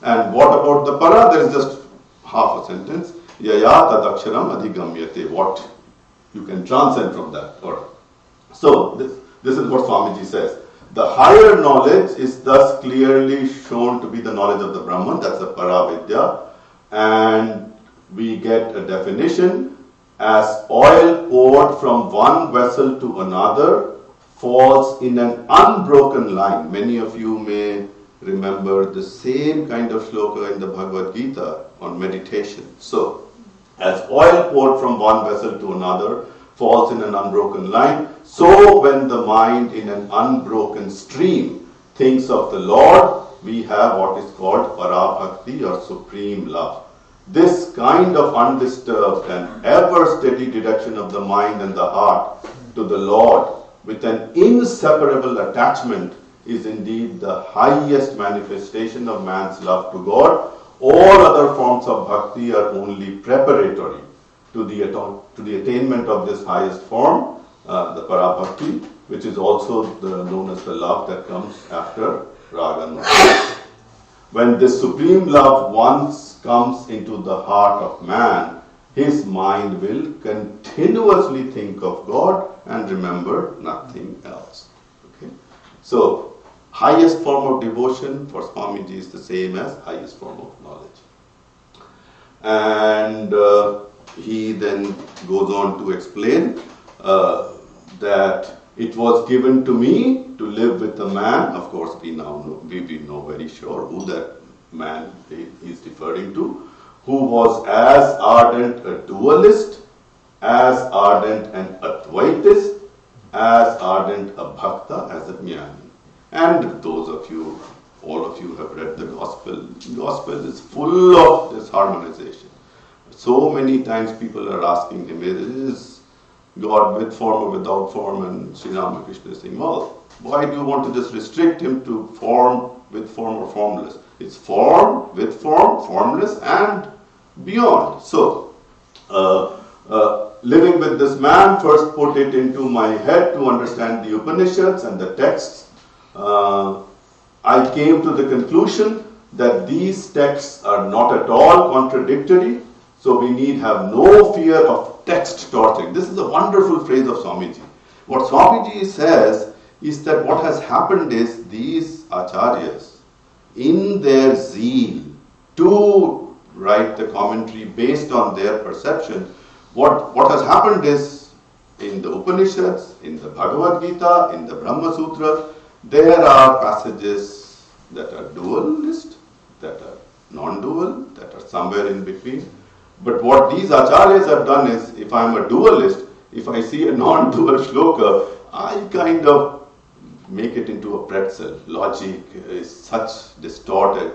And what about the para? There is just half a sentence, yaya tadaksharam adhigamyate, what you can transcend from that. So this is what Swamiji says. The higher knowledge is thus clearly shown to be the knowledge of the Brahman, that's the Paravidya, and we get a definition as oil poured from one vessel to another falls in an unbroken line. Many of you may remember the same kind of shloka in the Bhagavad Gita on meditation. So, as oil poured from one vessel to another falls in an unbroken line, so when the mind in an unbroken stream thinks of the Lord, we have what is called Parabhakti or supreme love. This kind of undisturbed and ever steady direction of the mind and the heart to the Lord with an inseparable attachment is indeed the highest manifestation of man's love to God. All other forms of bhakti are only preparatory to the attainment of this highest form, the Parabhakti, which is also known as the love that comes after Raga. When this supreme love once comes into the heart of man, his mind will continuously think of God and remember nothing else. Okay? So, highest form of devotion for Swamiji is the same as highest form of knowledge. And he then goes on to explain that it was given to me to live with a man. Of course, we know very sure who that man is referring to, who was as ardent a dualist, as ardent an Advaitist, as ardent a Bhakta as a Jnani. And those of you, all of you have read the Gospel. The Gospel is full of this harmonization. So many times people are asking him, is God with form or without form? And Sri Ramakrishna is saying, well, why do you want to just restrict him to form, with form or formless? It's form, with form, formless and beyond. So, living with this man first put it into my head to understand the Upanishads and the texts. I came to the conclusion that these texts are not at all contradictory, so we need have no fear of text torturing. This is a wonderful phrase of Swamiji. What Swamiji says is that what has happened is these acharyas, in their zeal to write the commentary based on their perception, what has happened is in the Upanishads, in the Bhagavad Gita, in the Brahma Sutra, there are passages that are dualist, that are non-dual, that are somewhere in between. But what these acharyas have done is, if I'm a dualist, if I see a non-dual shloka, I kind of make it into a pretzel. Logic is such distorted.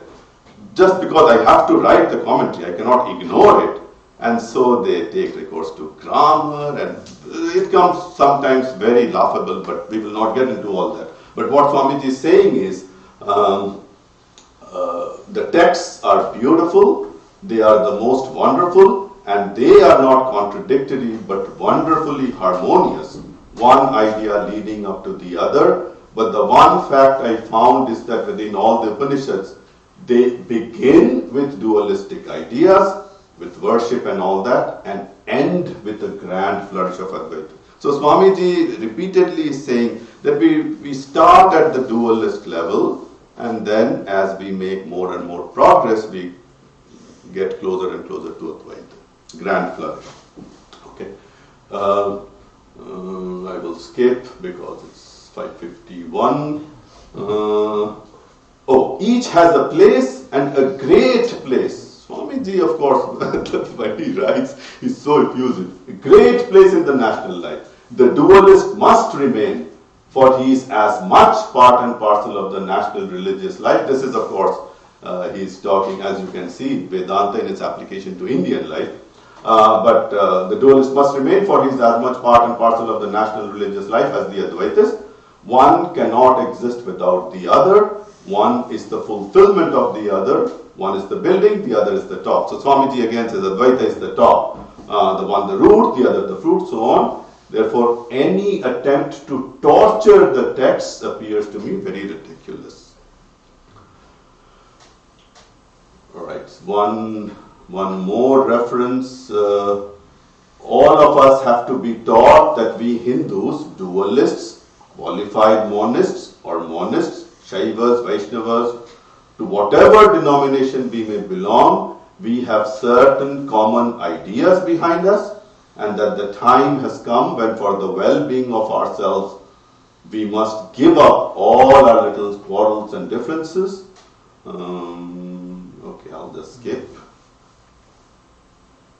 Just because I have to write the commentary, I cannot ignore it and so they take recourse to grammar, and it comes sometimes very laughable, but we will not get into all that. But what Swamiji is saying is, the texts are beautiful, they are the most wonderful, and they are not contradictory but wonderfully harmonious, one idea leading up to the other. But the one fact I found is that within all the Upanishads, they begin with dualistic ideas, with worship and all that, and end with a grand flourish of Advaita. So Swamiji repeatedly is saying that we start at the dualist level, and then as we make more and more progress, we get closer and closer to Advaita. Grand flourish. Okay. I will skip because it's 5:51. Each has a place and a great place. Swamiji, of course, when he writes, is so effusive. A great place in the national life. The dualist must remain, for he is as much part and parcel of the national religious life. This is, of course, he is talking, as you can see, Vedanta in its application to Indian life. But the dualist must remain, for he is as much part and parcel of the national religious life as the Advaitas. One cannot exist without the other. One is the fulfillment of the other. One is the building, the other is the top. So Swamiji again says Advaita is the top, the one the root, the other the fruit, so on. Therefore, any attempt to torture the text appears to me very ridiculous. All right, one more reference. All of us have to be taught that we Hindus, dualists, qualified monists or monists, Shaivas, Vaishnavas, to whatever denomination we may belong, we have certain common ideas behind us, and that the time has come when for the well-being of ourselves, we must give up all our little quarrels and differences. Okay, I'll just skip.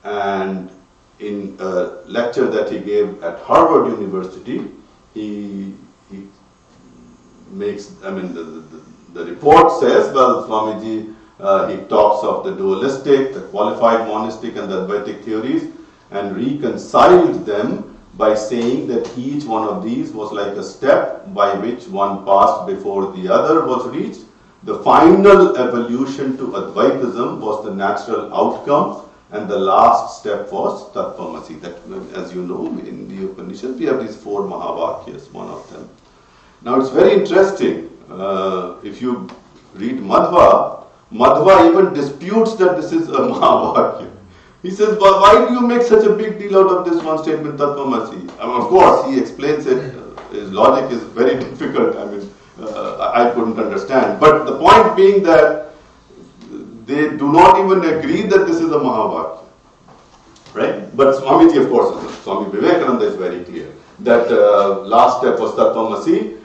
And in a lecture that he gave at Harvard University, he makes, the report says, well, Swamiji, he talks of the dualistic, the qualified monistic and the Advaitic theories, and reconciled them by saying that each one of these was like a step by which one passed before the other was reached. The final evolution to Advaitism was the natural outcome, and the last step was Tattvamasi. That, as you know, in the Upanishad, we have these 4 Mahavakyas, one of them. Now it's very interesting. If you read Madhva, Madhva even disputes that this is a Mahavakya. He says, well, why do you make such a big deal out of this one statement, Tattvamasi? Of course, he explains it. His logic is very difficult. I couldn't understand. But the point being that they do not even agree that this is a Mahavakya. Right? But Swamiji, of course, Swami Vivekananda is very clear that last step was Tattvamasi.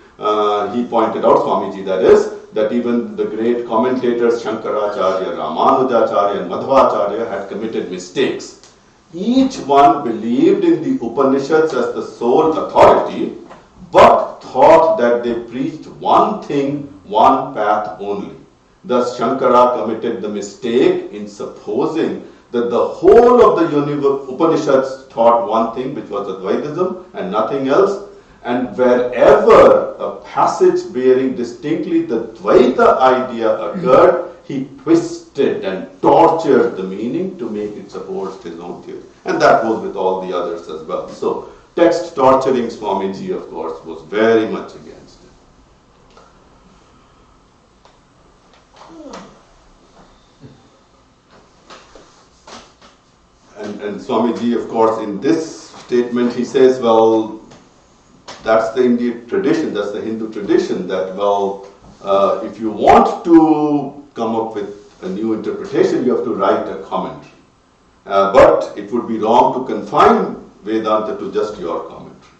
He pointed out, Swamiji that is, that even the great commentators Shankaracharya, Ramanujacharya and Madhvacharya had committed mistakes. Each one believed in the Upanishads as the sole authority, but thought that they preached one thing, one path only. Thus Shankara committed the mistake in supposing that the whole of the Upanishads taught one thing, which was Advaitism and nothing else. And wherever a passage bearing distinctly the Dvaita idea occurred, he twisted and tortured the meaning to make it support his own theory. And that goes with all the others as well. So, text torturing Swamiji, of course, was very much against it. And Swamiji, of course, in this statement, he says, well, that's the Indian tradition, that's the Hindu tradition, that, well, if you want to come up with a new interpretation, you have to write a commentary. But it would be wrong to confine Vedanta to just your commentary.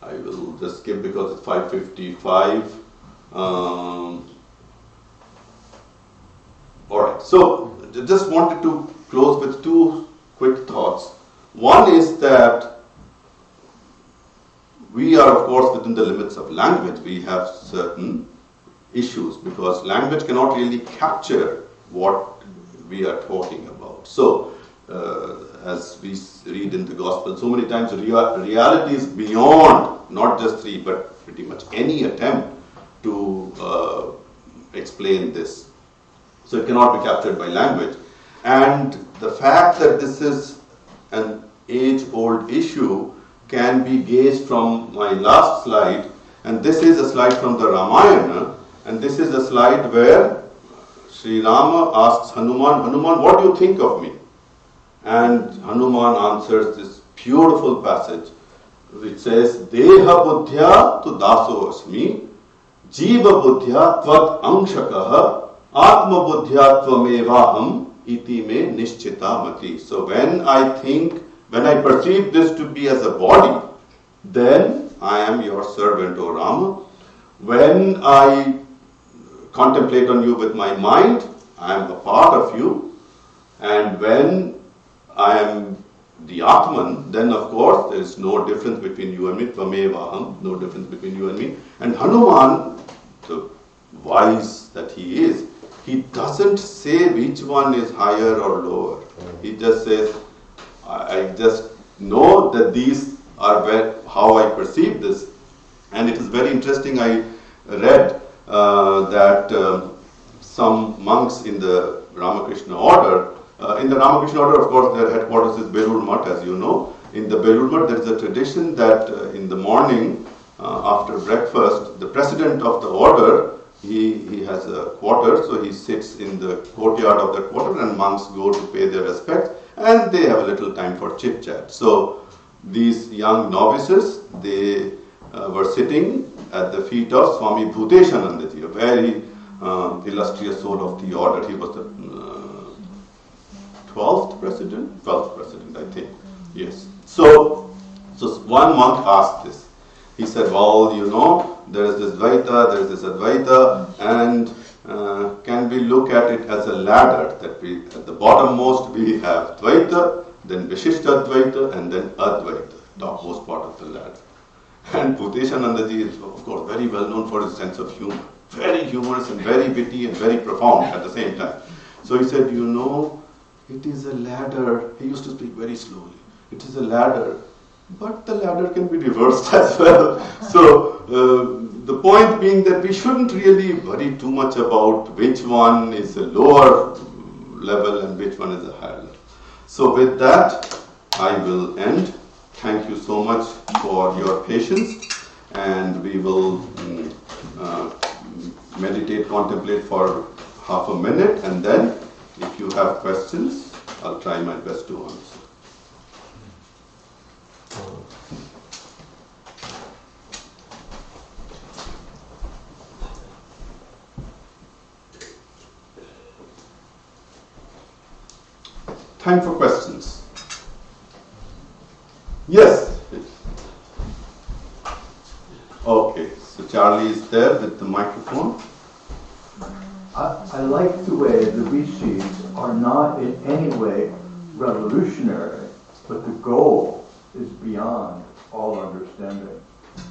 I will just skip because it's 5:55. Alright, so just wanted to close with 2 quick thoughts. One is that we are, of course, within the limits of language. We have certain issues because language cannot really capture what we are talking about. So, as we read in the Gospel, so many times reality is beyond not just three, but pretty much any attempt to explain this. So it cannot be captured by language. And the fact that this is an age-old issue can be gauged from my last slide. And this is a slide from the Ramayana. And this is a slide where Sri Rama asks Hanuman, Hanuman, what do you think of me? And Hanuman answers this beautiful passage which says, Deha buddhya tu daso asmi, jiva buddhya tvad angshakaha, atma buddhya tvamevaham, iti me nishchita mati. So when I perceive this to be as a body, then I am your servant, O Rama. When I contemplate on you with my mind, I am a part of you. And when I am the Atman, then of course there is no difference between you and me, Tvamevaham, no difference between you and me. And Hanuman, the wise that he is, he doesn't say which one is higher or lower. He just says, I just know that these are how I perceive this. And it is very interesting, I read that some monks in the Ramakrishna order, of course, their headquarters is Belur Math, as you know. In the Belur Math, there is a tradition that in the morning, after breakfast, the president of the order, he has a quarter, so he sits in the courtyard of that quarter, and monks go to pay their respects, and they have a little time for chit-chat. So these young novices, they were sitting at the feet of Swami Bhuteshanandaji, a very illustrious soul of the order. He was the 12th president, I think. Yes. So one monk asked this. He said, well, you know, there is this Dvaita, there is this Advaita, and can we look at it as a ladder, that we, at the bottommost we have Dvaita, then Vishishta Dvaita, and then Advaita, topmost part of the ladder. And Bhuteshanandaji is, of course, very well known for his sense of humor. Very humorous and very witty and very profound at the same time. So he said, you know, it is a ladder. He used to speak very slowly. It is a ladder, but the ladder can be reversed as well. So the point being that we shouldn't really worry too much about which one is a lower level and which one is a higher level. So with that, I will end. Thank you so much for your patience, and we will meditate, contemplate for half a minute, and then if you have questions, I'll try my best to answer. Time for questions. Yes. Okay, so Charlie is there with the microphone. I like the way the rishis are not in any way revolutionary, but the goal is beyond all understanding.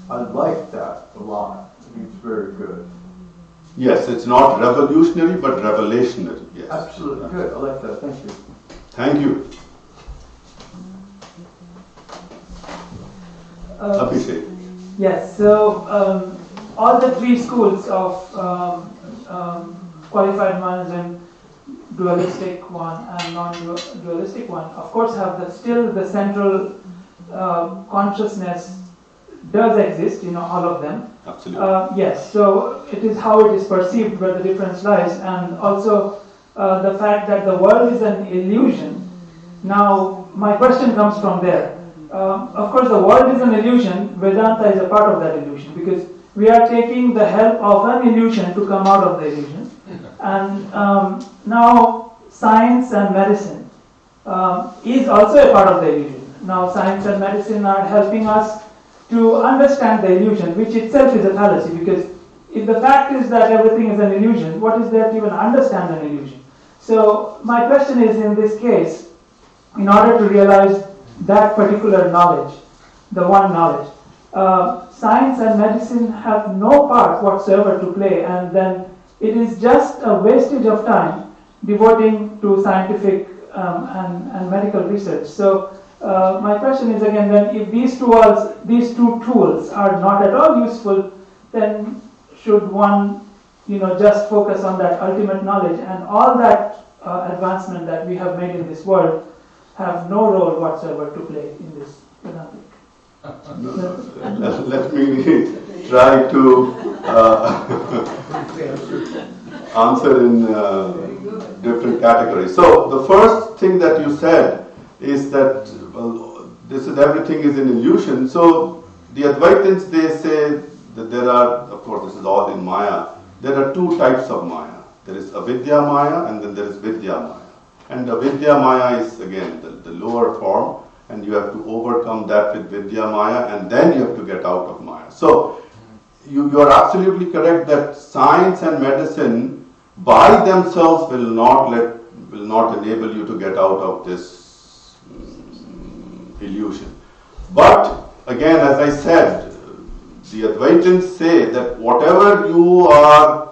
I like that a lot. I think it's very good. Yes, it's not revolutionary, but revelationary. Yes. Absolutely good. I like that. Thank you. Thank you. Abhishek. Yes, so all the three schools of qualified monism, dualistic one and non-dualistic one, of course have still the central consciousness does exist, all of them. Absolutely. Yes, so it is how it is perceived where the difference lies, and also the fact that the world is an illusion. Now, my question comes from there. Of course, the world is an illusion. Vedanta is a part of that illusion, because we are taking the help of an illusion to come out of the illusion. And now science and medicine is also a part of the illusion. Now science and medicine are helping us to understand the illusion, which itself is a fallacy, because if the fact is that everything is an illusion, what is there to even understand an illusion? So my question is, in this case, in order to realize that particular knowledge, the one knowledge, science and medicine have no part whatsoever to play, and then it is just a wastage of time devoting to scientific and medical research. So my question is again, then if these two tools are not at all useful, then should one just focus on that ultimate knowledge, and all that advancement that we have made in this world have no role whatsoever to play in this Vedantic? Let me try to answer in different categories. So the first thing that you said is that everything is an illusion. So the Advaitins, they say that there are, of course this is all in Maya, there are two types of Maya. There is Avidya Maya and then there is Vidya Maya. And Avidya Maya is again the lower form, and you have to overcome that with Vidya Maya, and then you have to get out of Maya. So you are absolutely correct that science and medicine by themselves will not enable you to get out of this illusion. But again, as I said, the Advaitins say that whatever you are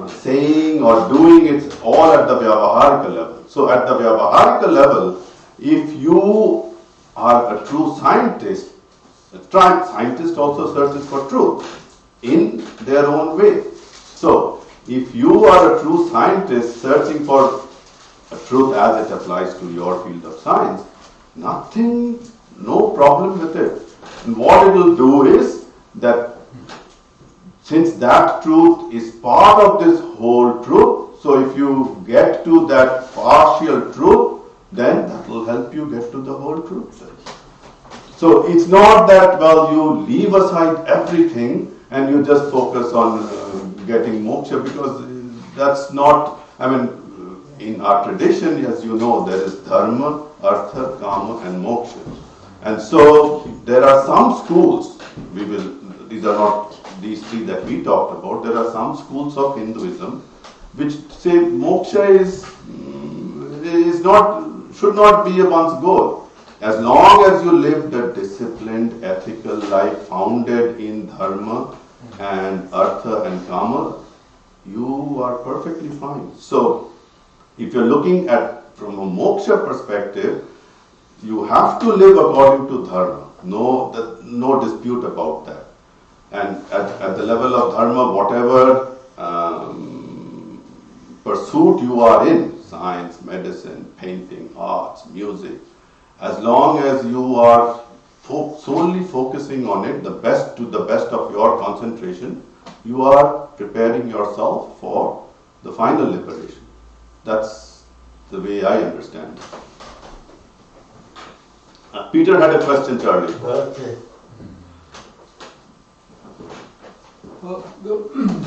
saying or doing, it's all at the Vyavaharika level. So at the Vyavaharika level, if you are a true scientist, scientist also searches for truth in their own way. So if you are a true scientist searching for a truth as it applies to your field of science, no problem with it. And what it will do is that since that truth is part of this whole truth, so if you get to that partial truth, then that will help you get to the whole truth. So it's not that, you leave aside everything and you just focus on getting moksha, because that's not, in our tradition, as you know, there is dharma, artha, kama and moksha. And so there are some schools, these are not these three that we talked about, there are some schools of Hinduism which say moksha should not be one's goal. As long as you live the disciplined, ethical life founded in dharma and artha and kama, you are perfectly fine. So, if you're looking at from a moksha perspective, you have to live according to dharma. No dispute about that. And at the level of dharma, whatever pursuit you are in, science, medicine, painting, arts, music, as long as you are solely focusing on it, to the best of your concentration, you are preparing yourself for the final liberation. That's the way I understand it. Peter had a question, Charlie. Okay. Well,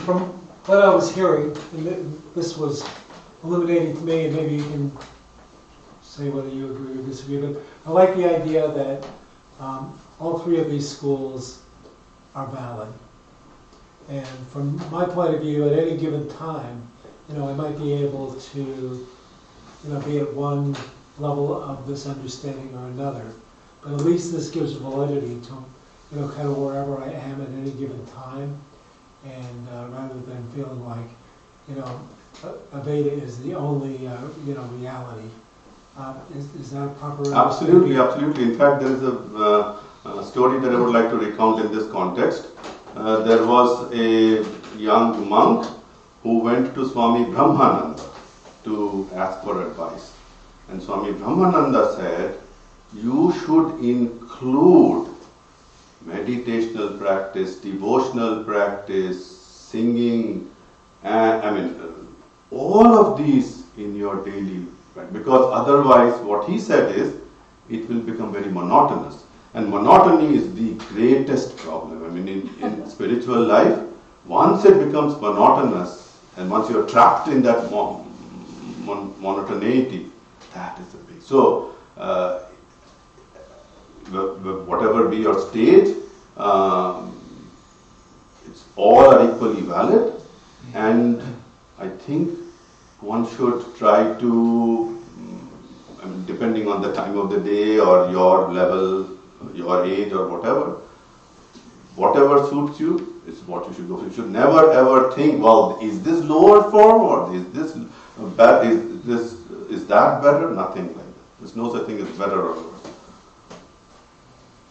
from what I was hearing, and this was illuminating to me, and maybe you can say whether you agree or disagree, but I like the idea that all three of these schools are valid. And from my point of view, at any given time, I might be able to, be at one level of this understanding or another. But at least this gives validity to, kind of wherever I am at any given time. And rather than feeling like, Advaita is the only, reality. Is that a proper Absolutely, absolutely. In fact, there is a story that I would like to recount in this context. There was a young monk who went to Swami Brahmananda to ask for advice. And Swami Brahmananda said, you should include meditational practice, devotional practice, singing, all of these in your daily life. Because otherwise, what he said is, it will become very monotonous. And monotony is the greatest problem. In spiritual life, once it becomes monotonous, and once you're trapped in that monotonity, that is a big. So, whatever be your stage, it's all are equally valid, and I think one should try to, depending on the time of the day or your level, your age or whatever suits you is what you should go for. You should never ever think, well, is this lower form or is this bad? Is that better? Nothing like that. There's no such thing as better or worse.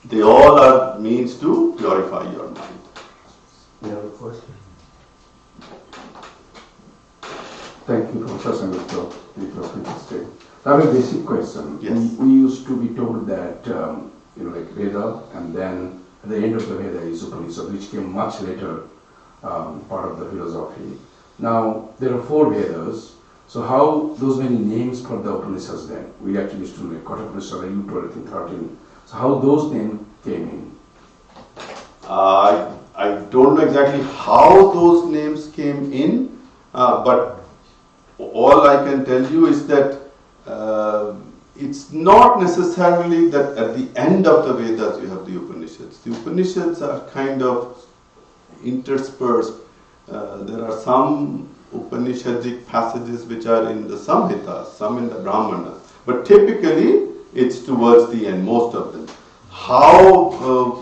They all are means to purify your mind. You have a question? Thank you, Professor Sengupta. It was interesting. I have a basic question. Yes. We used to be told that, like Veda, and then at the end of the Veda is Upanishad, which came much later, part of the philosophy. Now, there are 4 Vedas, so how those many names for the Upanishads then? We actually used to like Kata Upanishad, you told I think 13. So how those names came in? I don't know exactly how those names came in, but all I can tell you is that it's not necessarily that at the end of the Vedas you have the Upanishads. The Upanishads are kind of interspersed. There are some Upanishadic passages which are in the Samhitas, some in the Brahmanas, but typically it's towards the end, most of them. How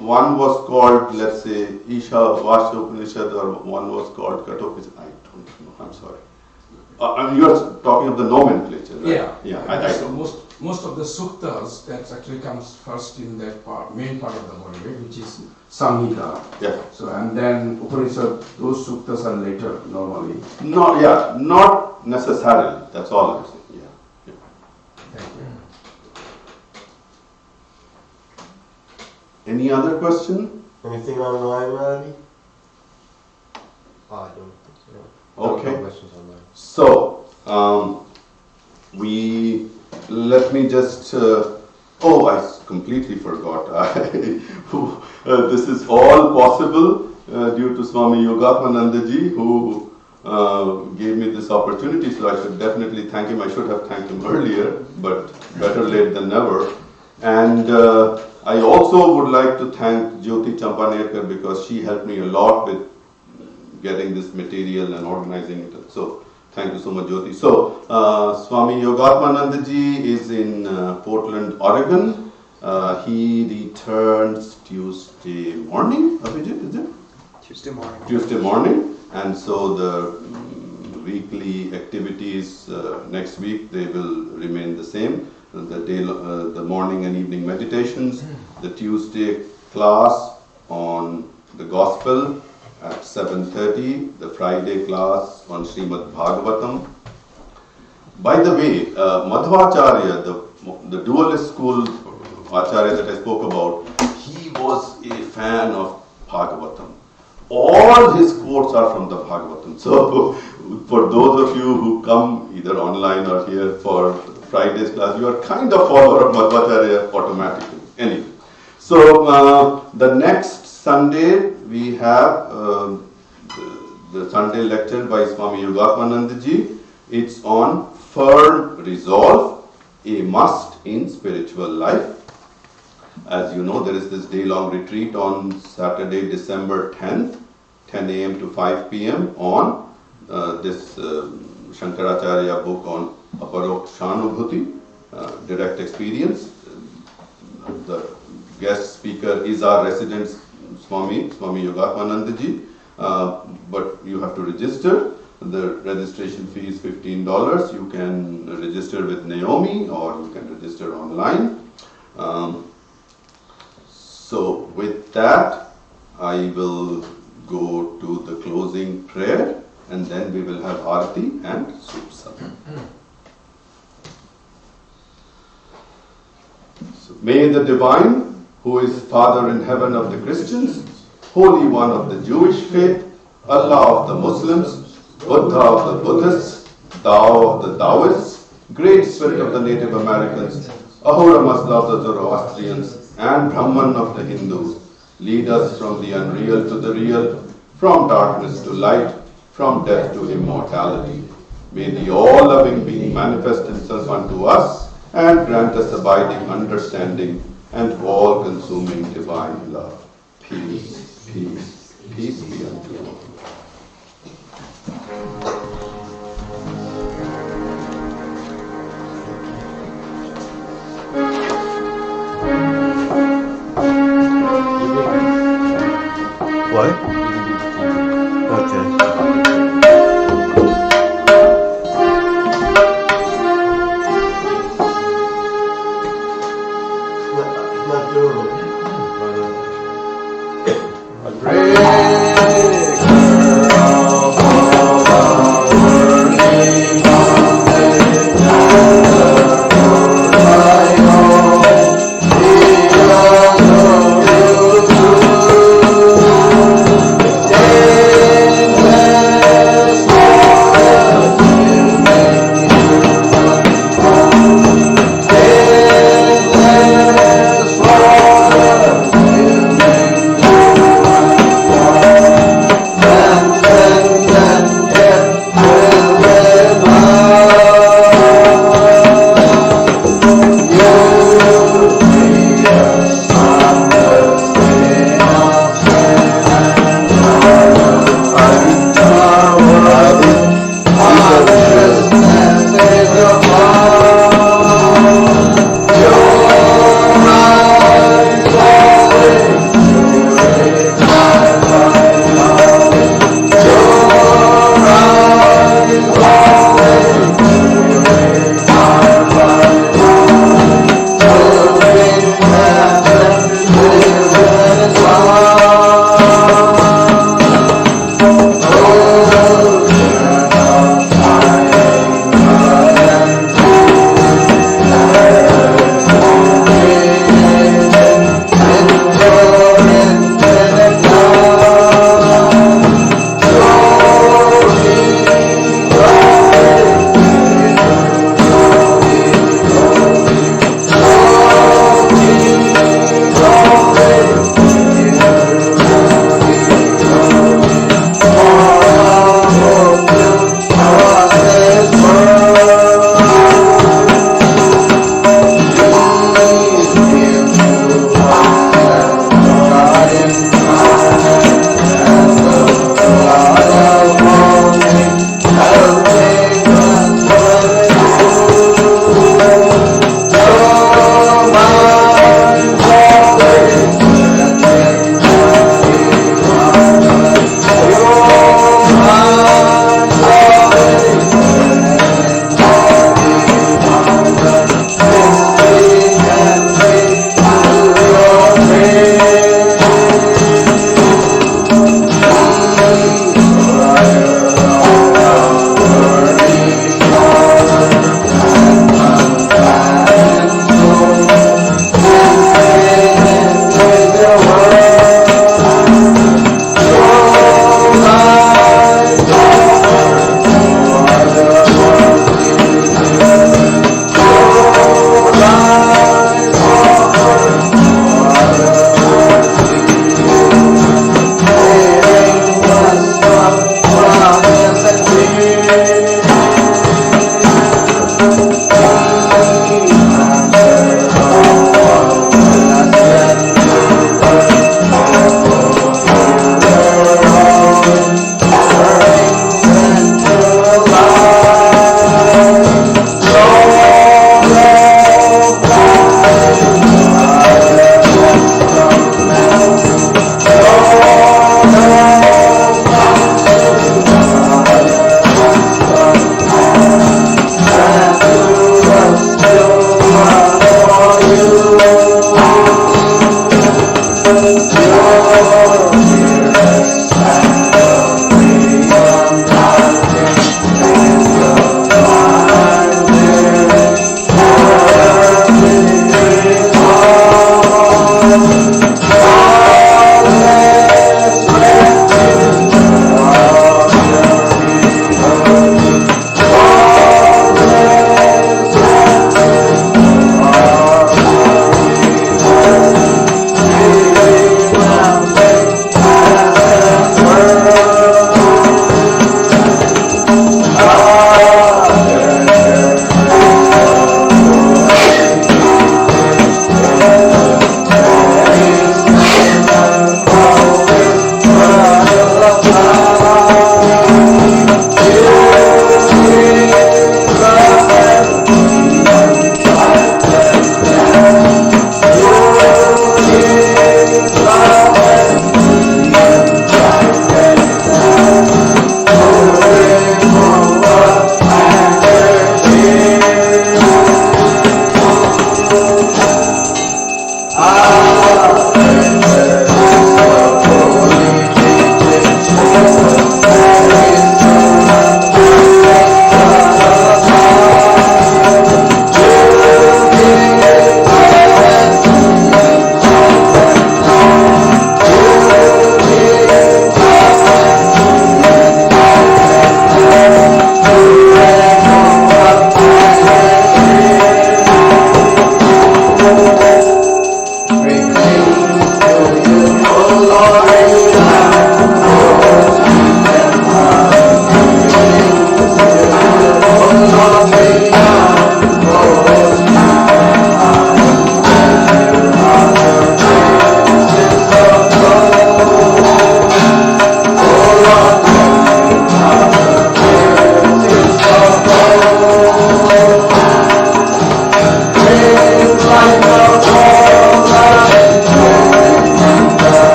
one was called, let's say, Isha Vasha Upanishad, or one was called Kata Upanishad, I don't know, I'm sorry. You are talking of the nomenclature, right? Yeah. I So don't. most of the suktas, that actually comes first in that part, main part of the body, right, which is Samhita. Yeah. So, and then Upanishad, those suktas are later normally. Not necessarily. That's all I'm saying. Yeah. thank you. Any other question? Anything online, Randy? I don't think so. Okay. No questions online. So, let me just, I completely forgot. This is all possible due to Swami Yogatmananda ji, who gave me this opportunity, so I should definitely thank him. I should have thanked him earlier, but better late than never. And I also would like to thank Jyoti Champanerkar, because she helped me a lot with getting this material and organizing it. So, thank you so much, Jyoti. So, Swami Yogatmananda ji is in Portland, Oregon. He returns Tuesday morning, Abhijit, is it? Tuesday morning. And so the weekly activities next week, they will remain the same. The morning and evening meditations, the Tuesday class on the Gospel at 7:30, the Friday class on Srimad Bhagavatam. By the way, Madhvacharya, the dualist school Acharya that I spoke about, he was a fan of Bhagavatam. All his quotes are from the Bhagavatam. So, for those of you who come either online or here for Friday's class, you are kind of follower of Madhvacharya automatically. Anyway, so the next Sunday we have the Sunday lecture by Swami Yogatmananda ji. It's on firm resolve, a must in spiritual life. As you know, there is this day-long retreat on Saturday, December 10th, 10 a.m. to 5 p.m. on this Shankaracharya book on Aparokshanubhuti, direct experience. The guest speaker is our resident Swami Yogatmananda ji, but you have to register. The registration fee is $15. You can register with Naomi or you can register online. So with that, I will go to the closing prayer and then we will have Arati and Supsa. So may the Divine, who is Father in heaven of the Christians, Holy One of the Jewish faith, Allah of the Muslims, Buddha of the Buddhists, Tao of the Taoists, Great Spirit of the Native Americans, Ahura Mazda of the Zoroastrians, and Brahman of the Hindus, lead us from the unreal to the real, from darkness to light, from death to immortality. May the all-loving being manifest himself unto us and grant us abiding understanding and all-consuming divine love. Peace, peace, peace be unto you. What? Okay.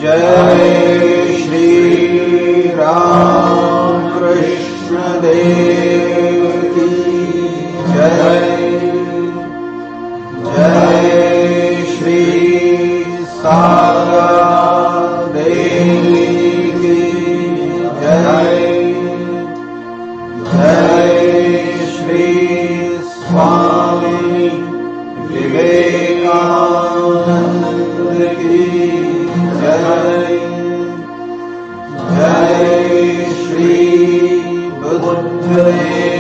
Jai Shri Ram Krishna Dev Ki Jai. Jai Shri Sara Devi Ki Jai. Jai Shri Swami Vivekananda Ki Jai. Jai Shri Buddha